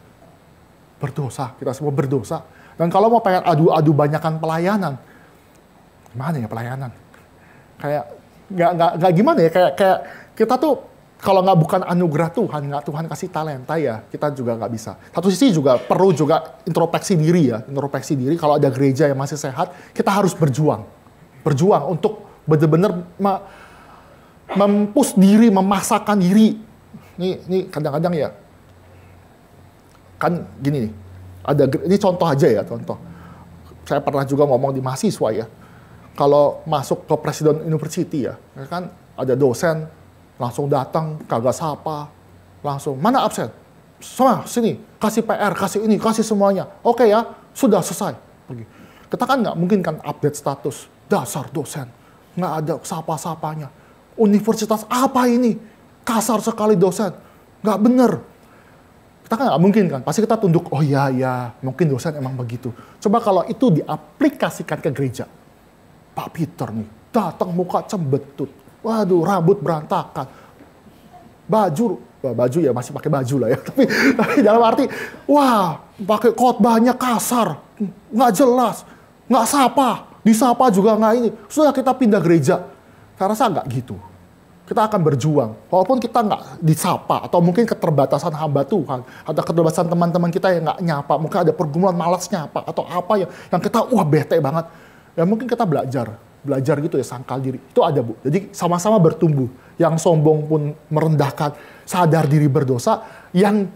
Berdosa, kita semua berdosa. Dan kalau mau pengen adu-adu banyakan pelayanan, gimana ya pelayanan? Kayak nggak gimana ya, kayak kita tuh kalau nggak bukan anugerah Tuhan, nggak Tuhan kasih talenta ya, kita juga nggak bisa. Satu sisi juga perlu juga introspeksi diri ya, introspeksi diri. Kalau ada gereja yang masih sehat, kita harus berjuang untuk benar-benar mempus diri, memasakkan diri. Ini kadang-kadang ya, kan gini nih, ini contoh aja ya, contoh. Saya pernah juga ngomong di mahasiswa ya, kalau masuk ke Presiden University ya, kan ada dosen, langsung datang, kagak sapa, langsung, mana absen? Semua, sini, kasih PR, kasih ini, kasih semuanya. Oke ya, sudah selesai. Pergi. Kita kan nggak mungkin kan update status, dasar dosen, nggak ada sapa-sapanya. Universitas apa ini? Kasar sekali dosen, nggak bener. Kita kan nggak mungkin kan, pasti kita tunduk, oh iya, mungkin dosen emang begitu. Coba kalau itu diaplikasikan ke gereja. Pak Peter nih, datang muka cembetut. Waduh, rambut berantakan. Baju ya masih pakai baju lah ya. Tapi dalam arti, wah, pakai khotbahnya kasar. Nggak jelas. Nggak sapa. Disapa juga nggak ini. Sudah kita pindah gereja. Saya rasa nggak gitu. Kita akan berjuang. Walaupun kita nggak disapa. Atau mungkin keterbatasan hamba Tuhan. Ada keterbatasan teman-teman kita yang nggak nyapa. Mungkin ada pergumulan malas nyapa. Atau apa yang kita, bete banget. Ya mungkin kita belajar gitu ya, sangkal diri. Itu ada Bu. Jadi sama-sama bertumbuh. Yang sombong pun merendahkan, sadar diri berdosa. Yang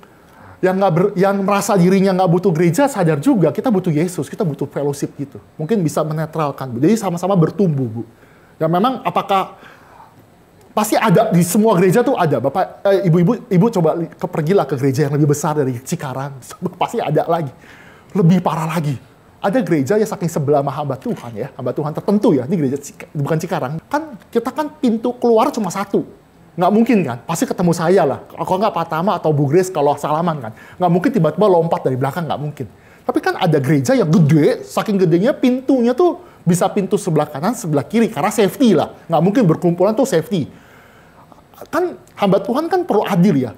merasa dirinya nggak butuh gereja, sadar juga kita butuh Yesus, kita butuh fellowship gitu. Mungkin bisa menetralkan Bu. Jadi sama-sama bertumbuh Bu. Ya memang apakah pasti ada di semua gereja tuh ada. Bapak, ibu coba pergilah ke gereja yang lebih besar dari Cikarang. Pasti ada lagi. Lebih parah lagi. Ada gereja yang saking sebelah sama hamba Tuhan ya, hamba Tuhan tertentu ya, ini gereja bukan Cikarang. Kan kita kan pintu keluar cuma satu. Nggak mungkin kan, pasti ketemu saya lah. Kalau nggak Pak Tama atau Bu Grace kalau salaman kan. Nggak mungkin tiba-tiba lompat dari belakang, nggak mungkin. Tapi kan ada gereja yang gede, saking gedenya pintunya tuh bisa pintu sebelah kanan, sebelah kiri. Karena safety lah, nggak mungkin berkumpulan tuh safety. Kan hamba Tuhan kan perlu adil ya.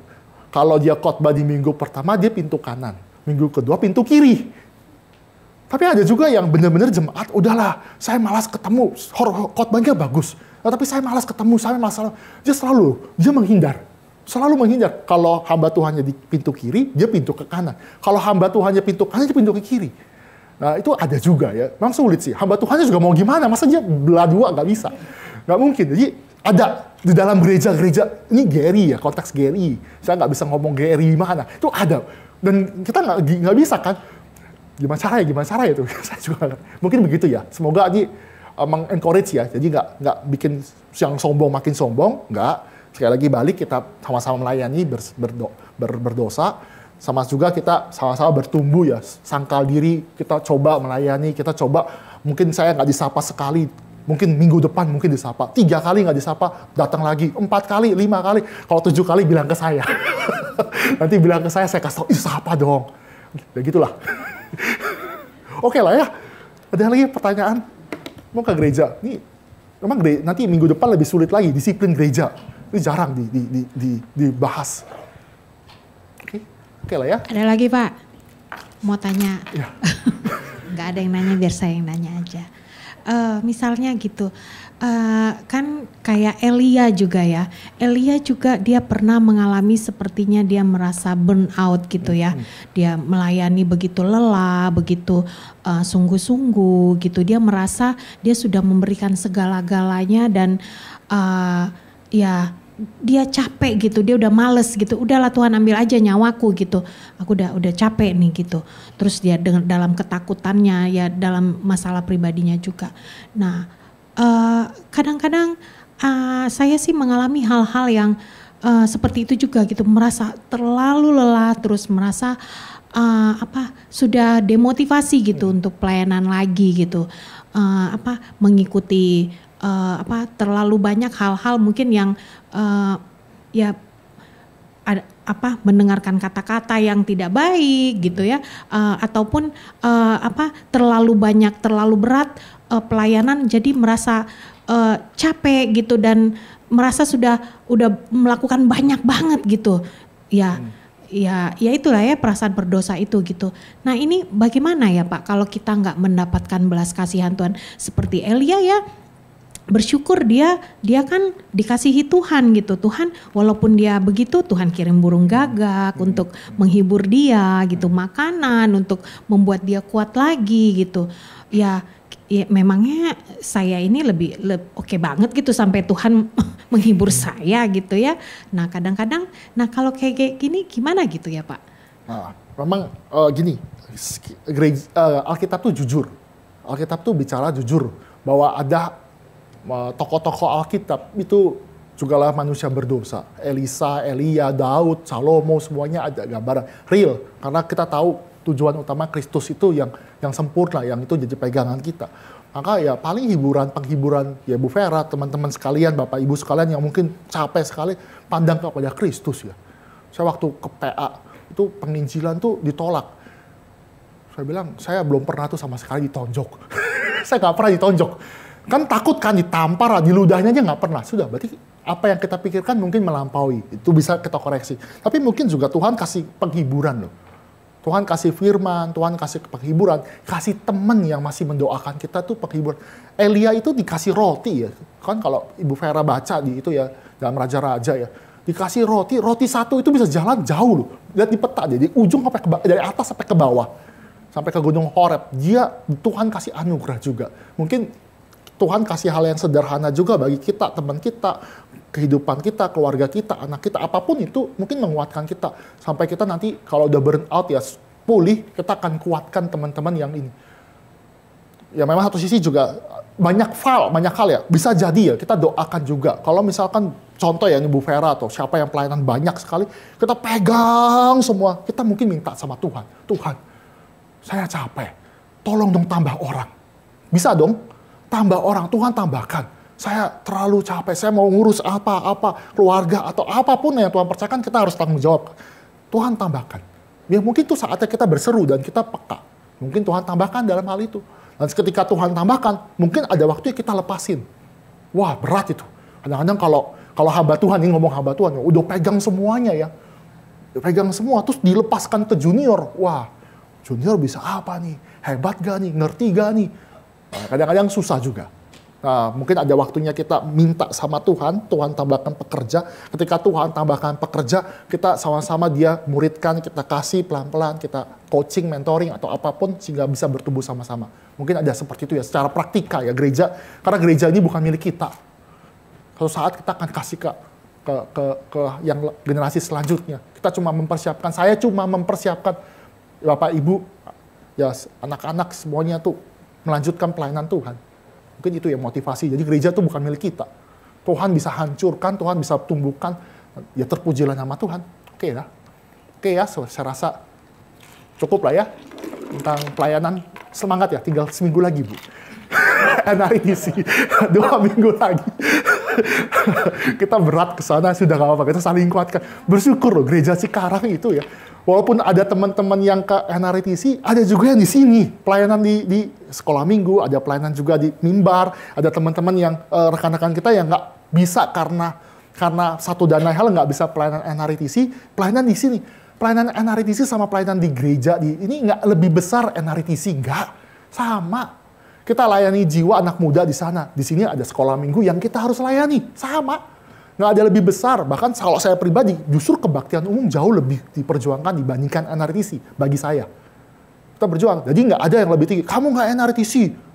Kalau dia khotbah di minggu pertama, dia pintu kanan. Minggu kedua, pintu kiri. Tapi ada juga yang benar-benar jemaat, udahlah, saya malas ketemu, khotbahnya bagus. Nah, tapi saya malas ketemu, dia menghindar. Selalu menghindar. Kalau hamba Tuhannya di pintu kiri, dia pintu ke kanan. Kalau hamba Tuhannya pintu kanan, dia pintu ke kiri. Nah, itu ada juga ya. Memang sulit sih. Hamba Tuhannya juga mau gimana, masa dia belah dua, nggak bisa. Nggak mungkin. Jadi ada di dalam gereja-gereja, ini Gary ya, konteks Gary. Saya nggak bisa ngomong Gary mana. Itu ada. Dan kita nggak bisa kan. Gimana cara ya tuh? Saya juga mungkin begitu ya. Semoga ini mengencourage ya. Jadi nggak bikin yang sombong makin sombong, nggak. Sekali lagi balik kita sama-sama melayani, berdosa. Sama juga kita sama-sama bertumbuh ya. Sangkal diri, kita coba melayani, kita coba. Mungkin saya nggak disapa sekali, mungkin minggu depan mungkin disapa. 3 kali nggak disapa, datang lagi. 4 kali, 5 kali. Kalau 7 kali bilang ke saya. Nanti bilang ke saya kasih tau, sapa dong. Ya gitulah. Oke lah ya. Ada lagi pertanyaan? Mau ke gereja? Ini memang nanti minggu depan lebih sulit lagi disiplin gereja. Ini jarang dibahas. Oke lah ya. Ada lagi Pak? Mau tanya? Ya. Nggak ada yang nanya, biar saya yang nanya aja. Misalnya gitu, kan kayak Elia juga ya. Elia juga dia pernah mengalami sepertinya dia merasa burn out gitu ya. Dia melayani begitu lelah, begitu sungguh-sungguh gitu. Dia merasa dia sudah memberikan segala-galanya dan ya dia capek gitu, dia udah males gitu, udahlah Tuhan ambil aja nyawaku gitu, aku udah capek nih gitu. Terus dia dalam ketakutannya ya, dalam masalah pribadinya juga. Nah kadang-kadang saya sih mengalami hal-hal yang seperti itu juga gitu, merasa terlalu lelah, terus merasa sudah demotivasi gitu untuk pelayanan lagi gitu, mengikuti terlalu banyak hal-hal mungkin yang ya mendengarkan kata-kata yang tidak baik gitu ya, ataupun terlalu banyak, terlalu berat pelayanan, jadi merasa capek gitu dan merasa udah melakukan banyak banget gitu ya. Ya itulah ya perasaan berdosa itu gitu. Nah ini bagaimana ya Pak kalau kita nggak mendapatkan belas kasihan Tuhan seperti Elia ya, bersyukur dia kan dikasihi Tuhan gitu. Tuhan walaupun dia begitu, Tuhan kirim burung gagak untuk menghibur dia gitu, makanan untuk membuat dia kuat lagi gitu. Ya memangnya saya ini lebih oke banget gitu sampai Tuhan menghibur saya gitu ya. Nah kadang-kadang, kalau kayak gini gimana gitu ya Pak? Nah, memang gini, Alkitab tuh jujur. Alkitab tuh bicara jujur bahwa ada tokoh-tokoh Alkitab itu jugalah manusia berdosa. Elisa, Elia, Daud, Salomo, semuanya ada gambaran real. Karena kita tahu tujuan utama Kristus itu yang sempurna, yang itu jadi pegangan kita. Maka ya paling penghiburan ya Bu Vera, teman-teman sekalian, Bapak Ibu sekalian yang mungkin capek sekali, pandang kepada Kristus ya. Saya waktu ke PA itu penginjilan tuh ditolak. Saya bilang saya belum pernah tuh sama sekali ditonjok. Saya nggak pernah ditonjok. Kan takut kan ditampar, di ludahnya aja nggak pernah. Sudah berarti apa yang kita pikirkan mungkin melampaui. Itu bisa kita koreksi. Tapi mungkin juga Tuhan kasih penghiburan loh. Tuhan kasih firman, Tuhan kasih penghiburan, kasih teman yang masih mendoakan kita tuh penghiburan. Elia itu dikasih roti ya, kan kalau Ibu Vera baca di itu ya, dalam Raja-Raja ya, dikasih roti satu itu bisa jalan jauh loh. Lihat di peta, dari ujung sampai dari atas sampai ke bawah, sampai ke Gunung Horeb. Tuhan kasih anugerah juga. Mungkin Tuhan kasih hal yang sederhana juga bagi kita, teman kita, kehidupan kita, keluarga kita, anak kita, apapun itu mungkin menguatkan kita. Sampai kita nanti kalau udah burn out ya pulih, kita akan kuatkan teman-teman yang ini. Ya memang satu sisi juga banyak hal ya, bisa jadi ya kita doakan juga. Kalau misalkan contoh ya ini Bu Vera atau siapa yang pelayanan banyak sekali, kita pegang semua, kita mungkin minta sama Tuhan. Tuhan, saya capek, tolong dong tambah orang. Bisa dong? Tambah orang, Tuhan tambahkan. Saya terlalu capek, saya mau ngurus apa-apa, keluarga atau apapun yang Tuhan percayakan, kita harus tanggung jawab. Tuhan tambahkan. Ya mungkin itu saatnya kita berseru dan kita peka. Mungkin Tuhan tambahkan dalam hal itu. Dan ketika Tuhan tambahkan, mungkin ada waktu yang kita lepasin. Wah berat itu. Kadang-kadang kalau hamba Tuhan, ini ngomong hamba Tuhan, udah pegang semuanya ya. Pegang semua, terus dilepaskan ke junior. Wah, junior bisa apa nih? Hebat gak nih? Ngerti gak nih? Kadang-kadang susah juga. Nah, mungkin ada waktunya kita minta sama Tuhan, Tuhan tambahkan pekerja. Ketika Tuhan tambahkan pekerja, kita sama-sama dia muridkan, kita kasih pelan-pelan, kita coaching, mentoring, atau apapun sehingga bisa bertumbuh sama-sama. Mungkin ada seperti itu ya, secara praktika ya gereja. Karena gereja ini bukan milik kita. Suatu saat kita akan kasih ke yang generasi selanjutnya. Kita cuma mempersiapkan, saya cuma mempersiapkan Bapak Ibu, ya anak-anak semuanya tuh melanjutkan pelayanan Tuhan. Mungkin itu ya motivasi. Jadi gereja itu bukan milik kita. Tuhan bisa hancurkan, Tuhan bisa tumbuhkan. Ya terpujilah nama Tuhan. Oke ya. Oke ya, saya rasa cukup lah ya. Tentang pelayanan. Semangat ya, tinggal seminggu lagi Bu. NRITC. 2 minggu lagi. Kita berat ke sana, sudah gak apa-apa. Kita saling kuatkan. Bersyukur loh, gereja Cikarang itu ya. Walaupun ada teman-teman yang ke NRITC, ada juga yang di sini. Pelayanan di sekolah minggu, ada pelayanan juga di mimbar. Ada teman-teman yang rekan-rekan kita yang nggak bisa karena satu dan lain hal nggak bisa pelayanan NRITC, pelayanan di sini. Pelayanan NRITC sama pelayanan di gereja, ini nggak lebih besar NRITC, nggak. Sama. Kita layani jiwa anak muda di sana. Di sini ada sekolah minggu yang kita harus layani. Sama. Nggak ada lebih besar, bahkan kalau saya pribadi, justru kebaktian umum jauh lebih diperjuangkan dibandingkan NRITC bagi saya. Kita berjuang, jadi nggak ada yang lebih tinggi. Kamu nggak NRITC,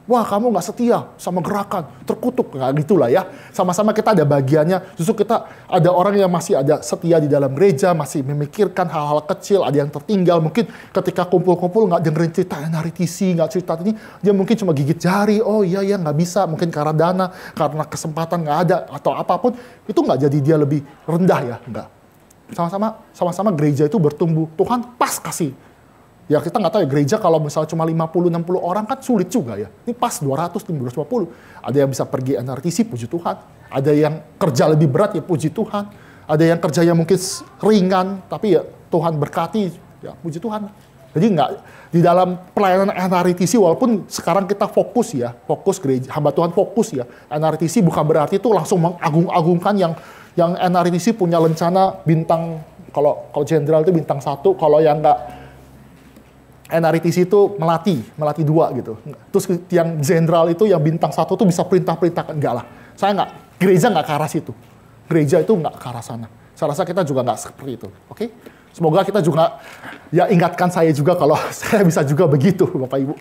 wah kamu nggak setia sama gerakan, terkutuk, nggak gitulah ya. Sama-sama kita ada bagiannya, justru kita ada orang yang masih ada setia di dalam gereja, masih memikirkan hal-hal kecil, ada yang tertinggal. Mungkin ketika kumpul-kumpul nggak dengerin cerita NRITC, nggak cerita ini, dia mungkin cuma gigit jari, oh iya ya nggak bisa, mungkin karena dana, karena kesempatan nggak ada, atau apapun, itu nggak jadi dia lebih rendah ya, nggak. Sama-sama gereja itu bertumbuh, Tuhan pas kasih. Ya kita nggak tahu ya, gereja kalau misalnya cuma 50-60 orang kan sulit juga ya. Ini pas 200-250. Ada yang bisa pergi NRITC, puji Tuhan. Ada yang kerja lebih berat ya puji Tuhan. Ada yang kerjanya mungkin ringan, tapi ya Tuhan berkati, ya puji Tuhan. Jadi nggak di dalam pelayanan NRTC, walaupun sekarang kita fokus gereja hamba Tuhan fokus ya. NRTC bukan berarti itu langsung mengagung-agungkan yang NRTC punya rencana bintang, kalau jenderal itu bintang 1, kalau yang nggak NRTC itu melati 2 gitu. Terus yang jenderal itu yang bintang 1 tuh bisa perintah-perintahkan, enggak lah. Saya nggak, gereja nggak ke arah situ. Gereja itu nggak ke arah sana. Saya rasa kita juga nggak seperti itu, oke? Semoga kita juga, ya ingatkan saya juga kalau saya bisa juga begitu, Bapak Ibu.